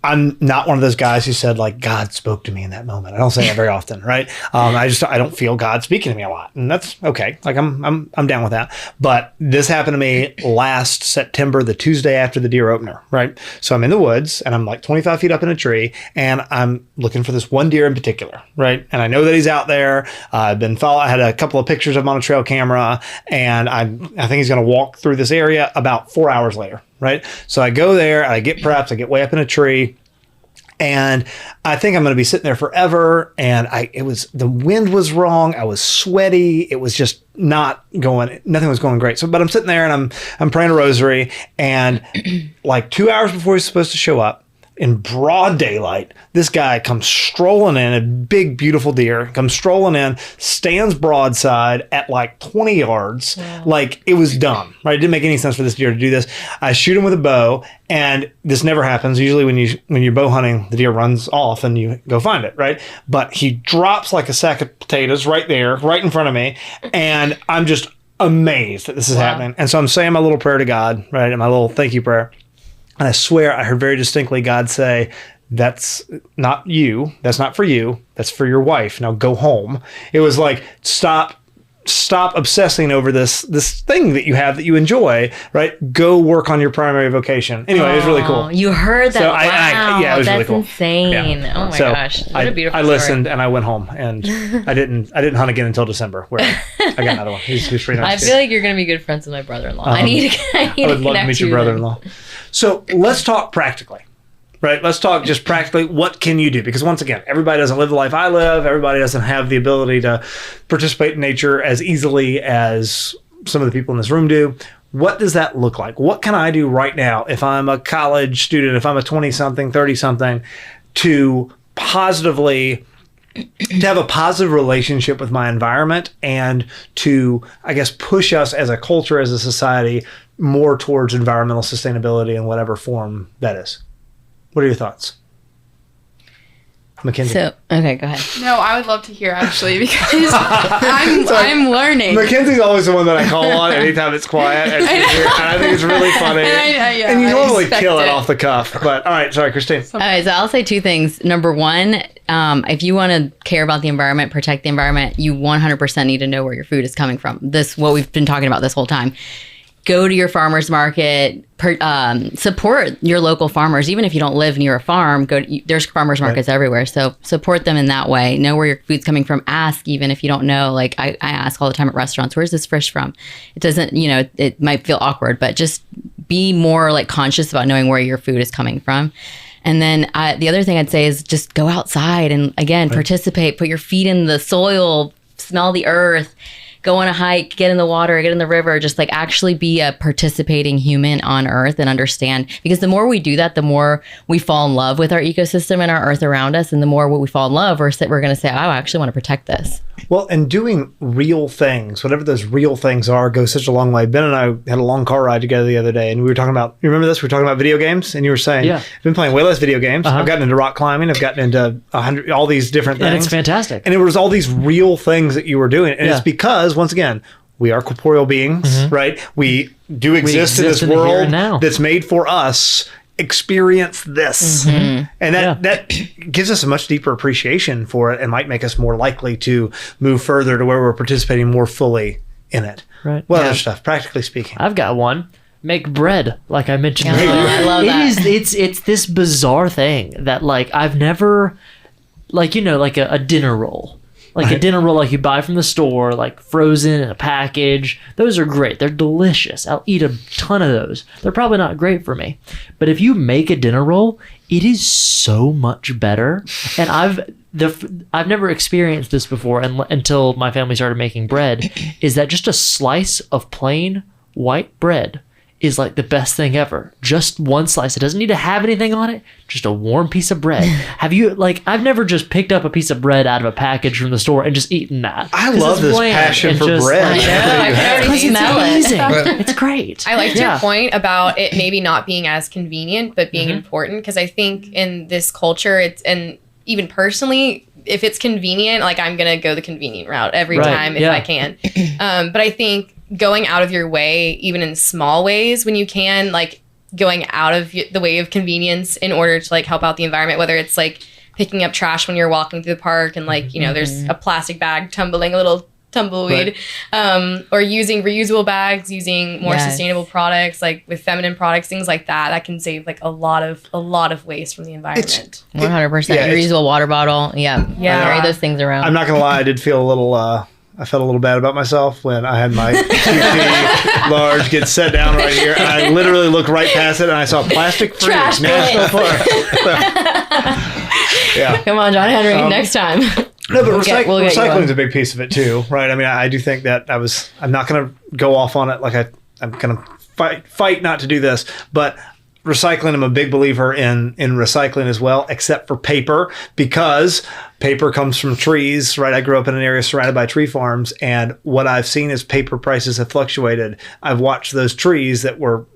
I'm not one of those guys who said like God spoke to me in that moment. I don't say that very often, right? I don't feel God speaking to me a lot, and that's okay. Like I'm down with that. But this happened to me last September, the Tuesday after the deer opener, right? So I'm in the woods and I'm like 25 feet up in a tree, and I'm looking for this one deer in particular, right? And I know that he's out there. I had a couple of pictures of him on a trail camera, and I think he's going to walk through this area about 4 hours later. Right. So I go there, I get prepped, I get way up in a tree, and I think I'm going to be sitting there forever. And the wind was wrong. I was sweaty. It was just nothing was going great. So, but I'm sitting there and I'm praying a rosary, and like 2 hours before he's supposed to show up, in broad daylight, this guy comes strolling in, a big, beautiful deer, comes strolling in, stands broadside at like 20 yards. Wow. Like it was dumb, right? It didn't make any sense for this deer to do this. I shoot him with a bow, and this never happens. Usually when you're bow hunting, the deer runs off and you go find it, right? But he drops like a sack of potatoes right there, right in front of me. And I'm just amazed that this is happening. And so I'm saying my little prayer to God, right? And my little thank you prayer. And I swear I heard very distinctly God say, that's not you. That's not for you. That's for your wife. Now go home. It was like, stop obsessing over this thing that you have that you enjoy, right? Go work on your primary vocation. Anyway, it was really cool. You heard that. So wow. Yeah, it was That's really cool. Insane. Yeah. Oh my so gosh. What a beautiful I story. listened and I went home, and I didn't hunt again until December, where I got another one. He's pretty nice. I feel like you're going to be good friends with my brother-in-law. I need to I would love to meet your brother-in-law. So let's talk practically. Right. Let's talk just practically. What can you do? Because once again, everybody doesn't live the life I live. Everybody doesn't have the ability to participate in nature as easily as some of the people in this room do. What does that look like? What can I do right now if I'm a college student, if I'm a 20-something, 30-something, to positively to have a positive relationship with my environment and to, I guess, push us as a culture, as a society, more towards environmental sustainability in whatever form that is? What are your thoughts? Mackenzie. Okay, go ahead. No, I would love to hear actually because I'm learning. Mackenzie's always the one that I call on anytime it's quiet. And I think it's really funny. And you normally kill it off the cuff. But all right, sorry, Christine. All right, so I'll say two things. Number one, if you want to care about the environment, protect the environment, you 100% need to know where your food is coming from. This what we've been talking about this whole time. Go to your farmer's market, support your local farmers. Even if you don't live near a farm, there's farmers markets everywhere. So support them in that way. Know where your food's coming from. Ask, even if you don't know. Like I ask all the time at restaurants, where's this fish from? It doesn't, it might feel awkward, but just be more like conscious about knowing where your food is coming from. And then the other thing I'd say is just go outside and again, participate, put your feet in the soil, smell the earth. Go on a hike, get in the water, get in the river, just like actually be a participating human on Earth and understand. Because the more we do that, the more we fall in love with our ecosystem and our Earth around us. And the more we fall in love, we're going to say, oh, I actually want to protect this. Well, and doing real things, whatever those real things are, goes such a long way. Ben and I had a long car ride together the other day, and we were talking about, you remember this? We were talking about video games, and you were saying, I've been playing way less video games. I've gotten into rock climbing. I've gotten into all these different things. And it's fantastic. And it was all these real things that you were doing. And it's because, once again, we are corporeal beings, right? We do exist in this world that's made for us. Experience this. And that gives us a much deeper appreciation for it and might make us more likely to move further to where we're participating more fully in it. Right. What other stuff, practically speaking? I've got one. Make bread, like I mentioned earlier. I love that. It's this bizarre thing that like I've never, like, like a dinner roll. Like a dinner roll like you buy from the store, like frozen in a package. Those are great. They're delicious. I'll eat a ton of those. They're probably not great for me. But if you make a dinner roll, it is so much better. And I've never experienced this before until my family started making bread, is that just a slice of plain white bread is like the best thing ever. Just one slice. It doesn't need to have anything on it. Just a warm piece of bread. I've never just picked up a piece of bread out of a package from the store and just eaten that. I love this passion for bread. I know. I can already smell it. It's great. I liked your point about it maybe not being as convenient, but being important. Because I think in this culture, and even personally, if it's convenient, like I'm going to go the convenient route every time if I can. But I think going out of your way, even in small ways when you can, like going out of the way of convenience in order to like help out the environment, whether it's like picking up trash when you're walking through the park and like, there's a plastic bag tumbling, a little tumbleweed, or using reusable bags, using more sustainable products, like with feminine products, things like that can save like a lot of waste from the environment. 100%. Reusable water bottle. Carry those things around. I'm not gonna lie, I did feel a little I felt a little bad about myself when I had my QT large get set down right here. And I literally looked right past it and I saw plastic free National Park. Come on, John Henry, next time. No, but recycling is a big piece of it too, right? I mean, I do think that I'm not going to go off on it like I'm going to fight not to do this, but recycling. I'm a big believer in recycling as well, except for paper, because paper comes from trees, right? I grew up in an area surrounded by tree farms, and what I've seen is paper prices have fluctuated. I've watched those trees that were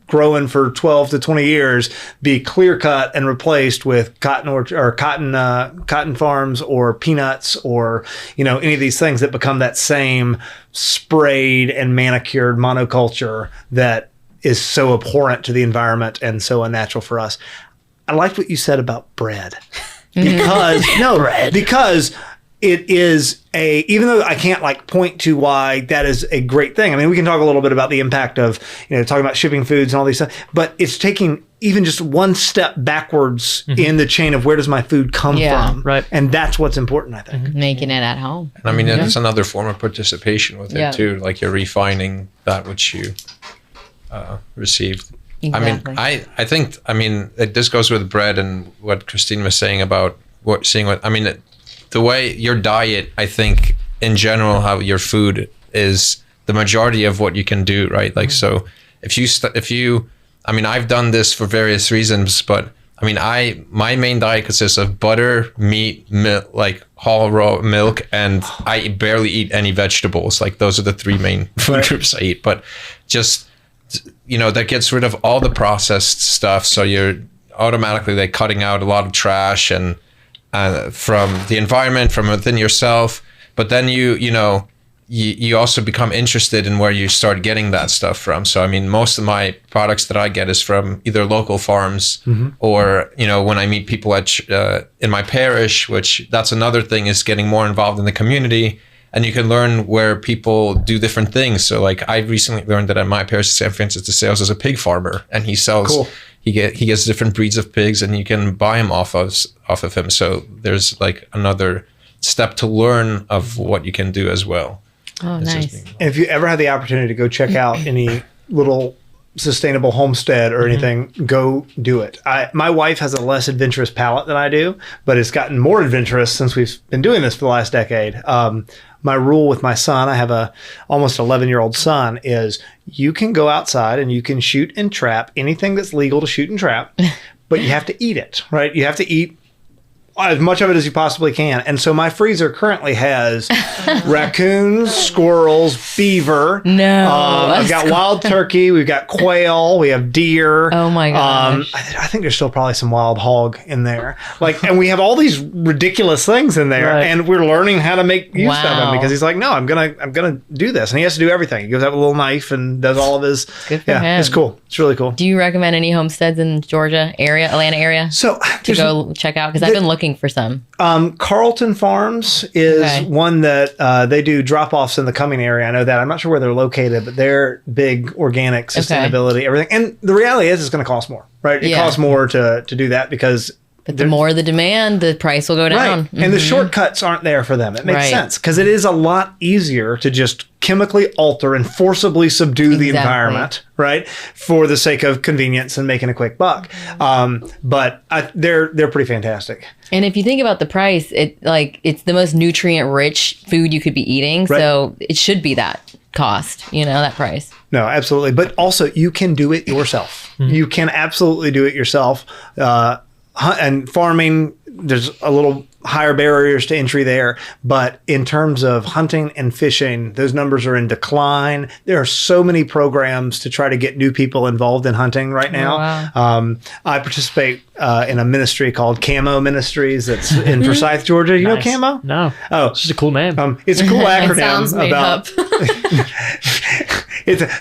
growing for 12 to 20 years be clear cut and replaced with cotton farms or peanuts or, any of these things that become that same sprayed and manicured monoculture that is so abhorrent to the environment and so unnatural for us. I liked what you said about bread because because it is even though I can't point to why that is a great thing. I mean, we can talk a little bit about the impact of, talking about shipping foods and all these stuff, but it's taking even just one step backwards in the chain of where does my food come from. Right. And that's what's important, I think. Making it at home. And I mean, it's another form of participation with it too. Like you're refining that which you received. Exactly. I think this goes with bread and what Christine was saying about the way your diet, I think in general, how your food is the majority of what you can do, right? Like, so if you, I've done this for various reasons, but my main diet consists of butter, meat, milk, like whole raw milk, and I barely eat any vegetables. Like those are the three main food groups I eat, but just, that gets rid of all the processed stuff. So you're automatically cutting out a lot of trash and from the environment, from within yourself. But then you also become interested in where you start getting that stuff from. So most of my products that I get is from either local farms or when I meet people at in my parish, which that's another thing, is getting more involved in the community. And you can learn where people do different things. So I recently learned that at my parish, St. Francis de Sales is a pig farmer, and he sells. Cool. He gets different breeds of pigs, and you can buy them off of him. So there's another step to learn of what you can do as well. Oh, nice. And if you ever have the opportunity to go check out any little sustainable homestead or anything, go do it. My wife has a less adventurous palate than I do, but it's gotten more adventurous since we've been doing this for the last decade. My rule with my son, I have a almost 11-year-old son, is you can go outside and you can shoot and trap anything that's legal to shoot and trap, but you have to eat it, right? You have to eat as much of it as you possibly can. And so my freezer currently has raccoons, squirrels, beaver. No. I've got wild turkey. We've got quail. We have deer. Oh my gosh. I think there's still probably some wild hog in there. And we have all these ridiculous things in there, and we're learning how to make use of them because he's like, no, I'm gonna do this, and he has to do everything. He goes out with a little knife and does all of his. Good for him. It's cool. It's really cool. Do you recommend any homesteads in Georgia area, Atlanta area, so to go check out? Because I've been looking for some. Carlton Farms is one that they do drop-offs in the Cumming area. I know that. I'm not sure where they're located, but they're big organic sustainability, everything. And the reality is it's going to cost more, right? It costs more to do that because... But the more the demand, the price will go down. Right. And the shortcuts aren't there for them. It makes sense because it is a lot easier to just chemically alter and forcibly subdue the environment, right? For the sake of convenience and making a quick buck. But they're pretty fantastic. And if you think about the price, it's the most nutrient-rich food you could be eating. Right. So it should be that cost, that price. No, absolutely. But also, you can do it yourself. You can absolutely do it yourself. And farming, there's a little higher barriers to entry there. But in terms of hunting and fishing, those numbers are in decline. There are so many programs to try to get new people involved in hunting right now. Oh, wow. I participate in a ministry called Camo Ministries that's in Forsyth, Georgia. You know Camo? No. Oh, it's just a cool name. It's a cool acronym. It sounds made up.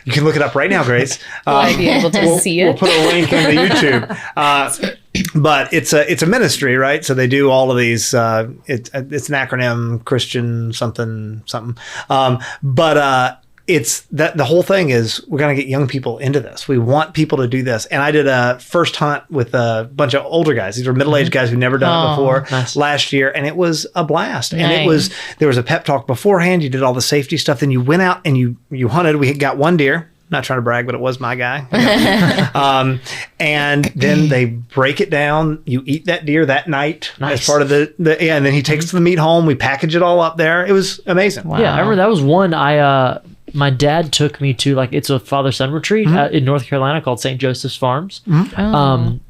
You can look it up right now, Grace. Will I be able to see it? We'll put a link in the YouTube. But it's a ministry, right? So they do all of these. It's an acronym, Christian something. But it's that the whole thing is we're going to get young people into this. We want people to do this. And I did a first hunt with a bunch of older guys. These were middle-aged guys who've never done it before last year. And it was a blast. Nice. And there was a pep talk beforehand. You did all the safety stuff. Then you went out and you hunted. We got one deer. Not trying to brag, but it was my guy. And then they break it down. You eat that deer that night as part of and then he takes the meat home. We package it all up there. It was amazing. Wow. Yeah, I remember that was one my dad took me to it's a father-son retreat in North Carolina called St. Joseph's Farms.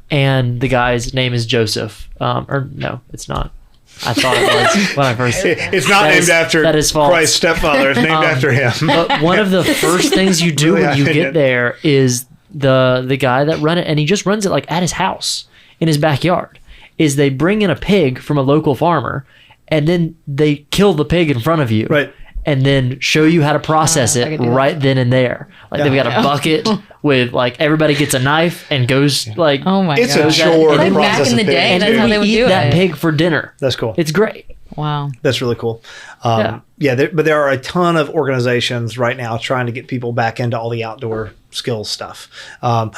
And the guy's name is Joseph. Or no, it's not. I thought it was when I first. It's not named after Christ's stepfather. It's named after him. But one of the first things you do when you get there is the guy that run it, and he just runs it at his house in his backyard, is they bring in a pig from a local farmer, and then they kill the pig in front of you. Right. And then show you how to process it right then and there. They've got a bucket with everybody gets a knife and goes Oh my god. It's a chore to back process in the a pig. day, and that's how they would eat do that it. pig for dinner. That's cool. It's great. Wow. That's really cool. But there are a ton of organizations right now trying to get people back into all the outdoor skills stuff.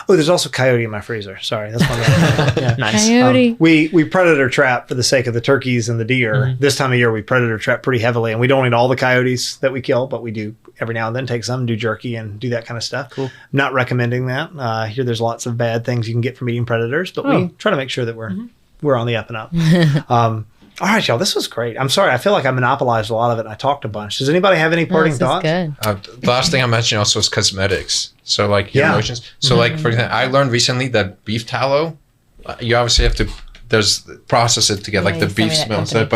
There's also coyote in my freezer. Sorry, that's one. Nice. Coyote. We predator trap for the sake of the turkeys and the deer. This time of year, we predator trap pretty heavily, and we don't eat all the coyotes that we kill, but we do every now and then take some, do jerky, and do that kind of stuff. Cool. Not recommending that. I hear there's lots of bad things you can get from eating predators, but we try to make sure that we're on the up and up. All right, y'all. This was great. I'm sorry. I feel like I monopolized a lot of it and I talked a bunch. Does anybody have any parting thoughts? Good. The last thing I mentioned also was cosmetics. So your emotions. So for example, I learned recently that beef tallow, you obviously have to process it to get the beef smell and stuff,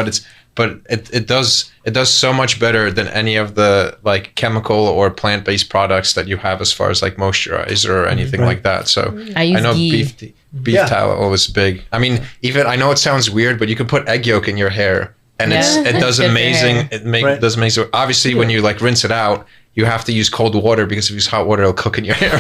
but it does so much better than any of the chemical or plant-based products that you have as far as moisturizer or anything like that. So I know ghee. Beef tallow was big. I mean, even I know it sounds weird, but you can put egg yolk in your hair, and it does amazing. It does amazing. Obviously, when you rinse it out, you have to use cold water because if you use hot water, it'll cook in your hair.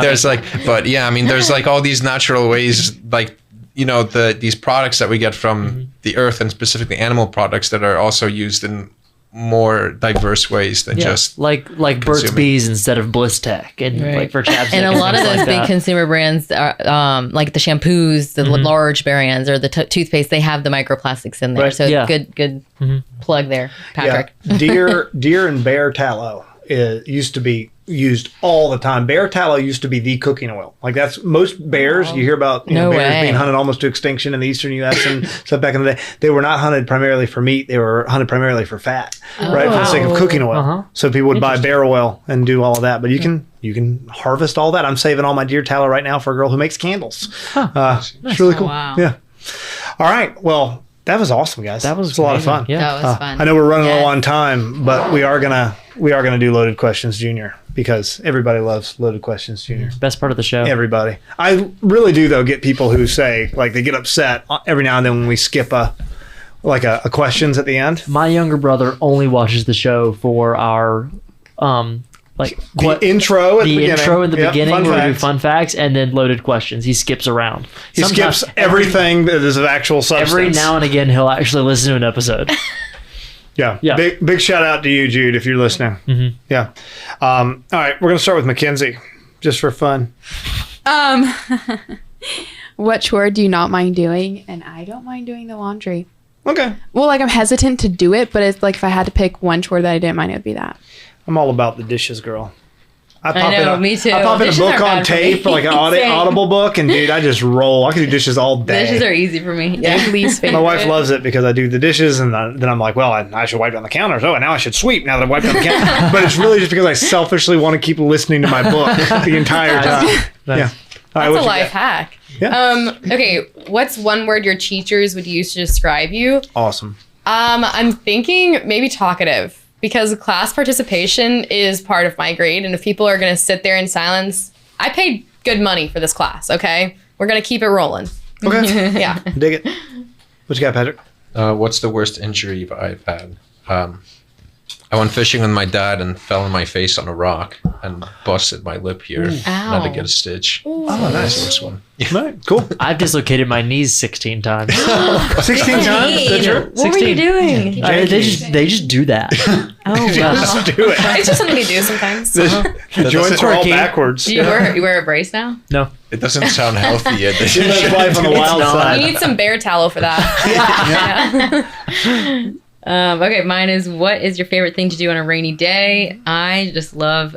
There's there's all these natural ways, these products that we get from the earth and specifically animal products that are also used in more diverse ways than just like Burt's consuming. Bees instead of Bliss Tech and for chapstick. And a lot of things those big that. consumer brands are like the shampoos, the large brands, or the toothpaste. They have the microplastics in there. Right. So good plug there, Patrick. Yeah. Deer and bear tallow used to be used all the time. Bear tallow used to be the cooking oil. That's most bears you hear about bears being hunted almost to extinction in the eastern U.S. and stuff back in the day. They were not hunted primarily for meat. They were hunted primarily for fat, right? For the sake of cooking oil. So people would buy bear oil and do all of that. But you can harvest all that. I'm saving all my deer tallow right now for a girl who makes candles. It's really cool. Wow. Yeah. All right. Well, that was awesome, guys. That was a lot of fun. Yeah. That was fun. I know we're running low on time, but we are gonna do Loaded Questions Junior because everybody loves Loaded Questions Junior. Best part of the show. Everybody. I really do though get people who say they get upset every now and then when we skip a questions at the end. My younger brother only watches the show for our The intro at the beginning. Intro in the beginning fun where we do facts. fun facts and then loaded questions. He skips around. He skips everything that is of actual substance. Every now and again, he'll actually listen to an episode. Yeah. Yeah. Big shout out to you, Jude, if you're listening. Mm-hmm. Yeah. All right. We're going to start with Mackenzie just for fun. What chore do you not mind doing? And I don't mind doing the laundry. Okay. Well, I'm hesitant to do it, but it's if I had to pick one chore that I didn't mind, it would be that. I'm all about the dishes, girl. I know, me too. I pop in a Dishes book aren't on bad for tape, me. or an Same. audible book, and dude, I just roll. I can do dishes all day. Dishes are easy for me. Yeah. Least favorite. My wife loves it because I do the dishes, and then I'm like, well, I should wipe down the counters. Oh, and now I should sweep now that I've wiped down the counter. But it's really just because I selfishly want to keep listening to my book the entire time. Yeah. All right, That's what a you life got? hack. Yeah. Okay, what's one word your teachers would use to describe you? Awesome. I'm thinking maybe talkative because class participation is part of my grade. And if people are going to sit there in silence, I paid good money for this class, okay? We're going to keep it rolling. Okay. Yeah. Dig it. What you got, Patrick? What's the worst injury I've had? I went fishing with my dad and fell on my face on a rock and busted my lip here. And had to Ow. get a stitch. Oh, That's nice. the worst one. All right, cool. I've dislocated my knees 16 times. 16 times? Is that true? What were you doing? They just do that. Oh, wow. Just do it. It's just something we do sometimes. The joints are all backwards. Do you wear a brace now? No. It doesn't sound healthy yet. She lives life on the wild not. side. You need some bear tallow for that. Yeah. Okay, mine is what is your favorite thing to do on a rainy day? I just love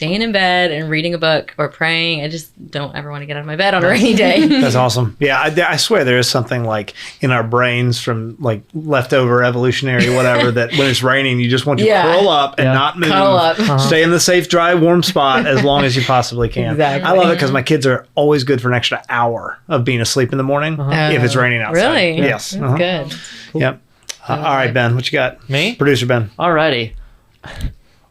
staying in bed and reading a book or praying. I just don't ever want to get out of my bed on a rainy day. That's awesome. Yeah, I swear there is something like in our brains from like leftover evolutionary whatever that when it's raining, you just want to curl up and not move. Cuddle up. Stay in the safe, dry, warm spot as long as you possibly can. Exactly. I love it because my kids are always good for an extra hour of being asleep in the morning if it's raining outside. Really? Yes. That's good. Yep. All right, Ben, what you got? Me? Producer Ben. Alrighty.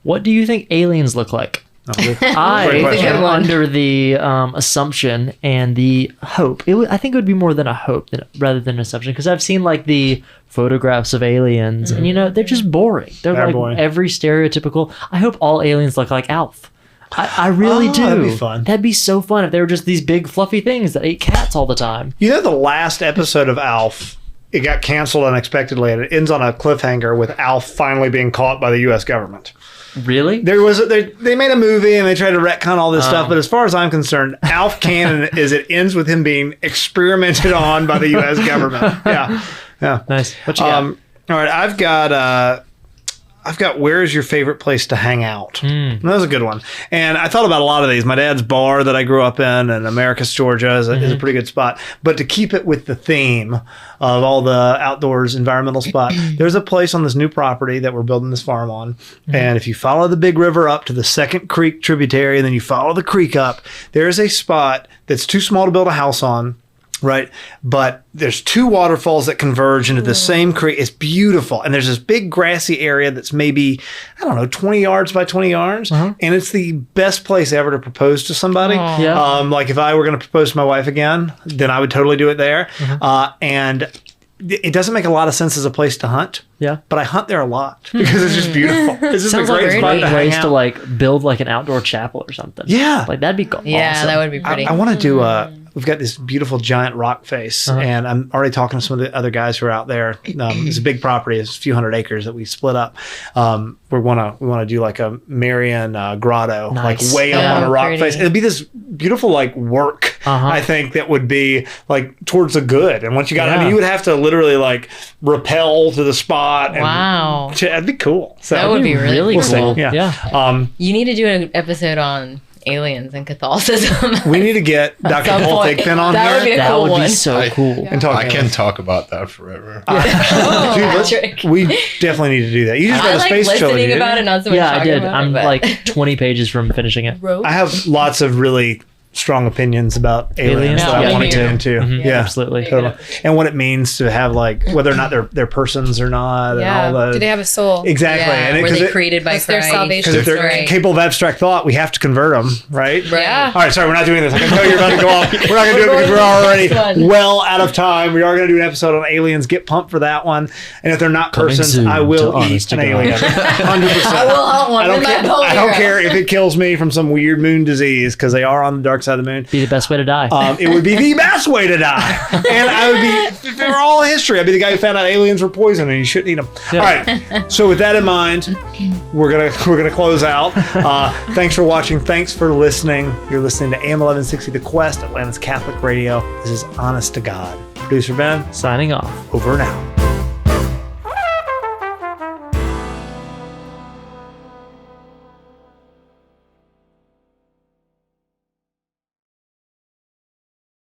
What do you think aliens look like? Oh, good. I Great question. am under the assumption and the hope. I think it would be more than a hope rather than an assumption, because I've seen like the photographs of aliens, and they're just boring. They're like boring. every stereotypical. I hope all aliens look like Alf. I really do. That'd be fun. That'd be so fun if they were just these big fluffy things that ate cats all the time. You know, the last episode of Alf, it got canceled unexpectedly, and it ends on a cliffhanger with Alf finally being caught by the U.S. government. Really? They made a movie and they tried to retcon all this stuff, but as far as I'm concerned, Alf canon is it ends with him being experimented on by the U.S. government. Yeah. Nice. What you got? All right, I've got where is your favorite place to hang out? That was a good one. And I thought about a lot of these. My dad's bar that I grew up in Americus, Georgia is a pretty good spot. But to keep it with the theme of all the outdoors environmental spot, there's a place on this new property that we're building this farm on. And if you follow the big river up to the second creek tributary, and then you follow the creek up, there's a spot that's too small to build a house on. Right. But there's two waterfalls that converge into the same creek. It's beautiful. And there's this big grassy area that's maybe, 20 yards by 20 yards. And it's the best place ever to propose to somebody. Yeah. Like if I were going to propose to my wife again, then I would totally do it there. And it doesn't make a lot of sense as a place to hunt. Yeah. But I hunt there a lot because it's just beautiful. It's just Sounds a like great a spot great to hang place out. to like build like an outdoor chapel or something. Yeah. Like that'd be cool. Yeah, awesome. that would be pretty. I want to do we've got this beautiful giant rock face, and I'm already talking to some of the other guys who are out there. It's a big property. It's a few hundred acres that we split up. We want to do like a Marian grotto, Nice. like way up on a rock pretty. face. It'd be this beautiful like work, I think, that would be like towards the good. And once you got, I mean, you would have to literally like rappel to the spot. And Wow. that'd be cool. So That would be really we'll see. cool. Yeah. You need to do an episode on aliens and Catholicism. We need to get Dr. some Paul point. Thigpen on That here. would be a That cool would one. be so cool. and talk I can aliens. talk about that forever. Dude, Patrick. we definitely need to do that. You just read I a like space listening trilogy. about it, not so much Yeah, I talking did. about I'm it, but- like 20 pages from finishing it. I have lots of really strong opinions about aliens Aliens? that I Yeah, want me to get too. into. Mhm. Yeah, Absolutely. totally. And what it means to have like whether or not they're persons or not, Yeah. and all the Do they have a soul? exactly. Yeah, And were they because created by That's their Christ? salvation. if they're Right. capable of abstract thought, we have to convert them, right? Yeah. All right, sorry, we're not doing this. I can tell you're about to go off. We're not going to do it because we're already Next one. well out of time. We are going to do an episode on aliens. Get pumped for that one. And if they're not Coming persons, soon I to will Honest eat to an God. alien. 100%. I will hunt one. I don't with my care. bow I don't arrow. care if it kills me from some weird moon disease because they are on the dark side of the moon. Be the best way to die. It would be the best way to die, and I would be if they were all history. I'd be the guy who found out aliens were poison and you shouldn't eat them. Yeah. All right. So with that in mind, we're gonna close out. Thanks for watching. Thanks for listening. You're listening to AM 1160 The Quest, Atlanta's Catholic Radio. This is Honest to God. Producer Ben, Signing off. over and out.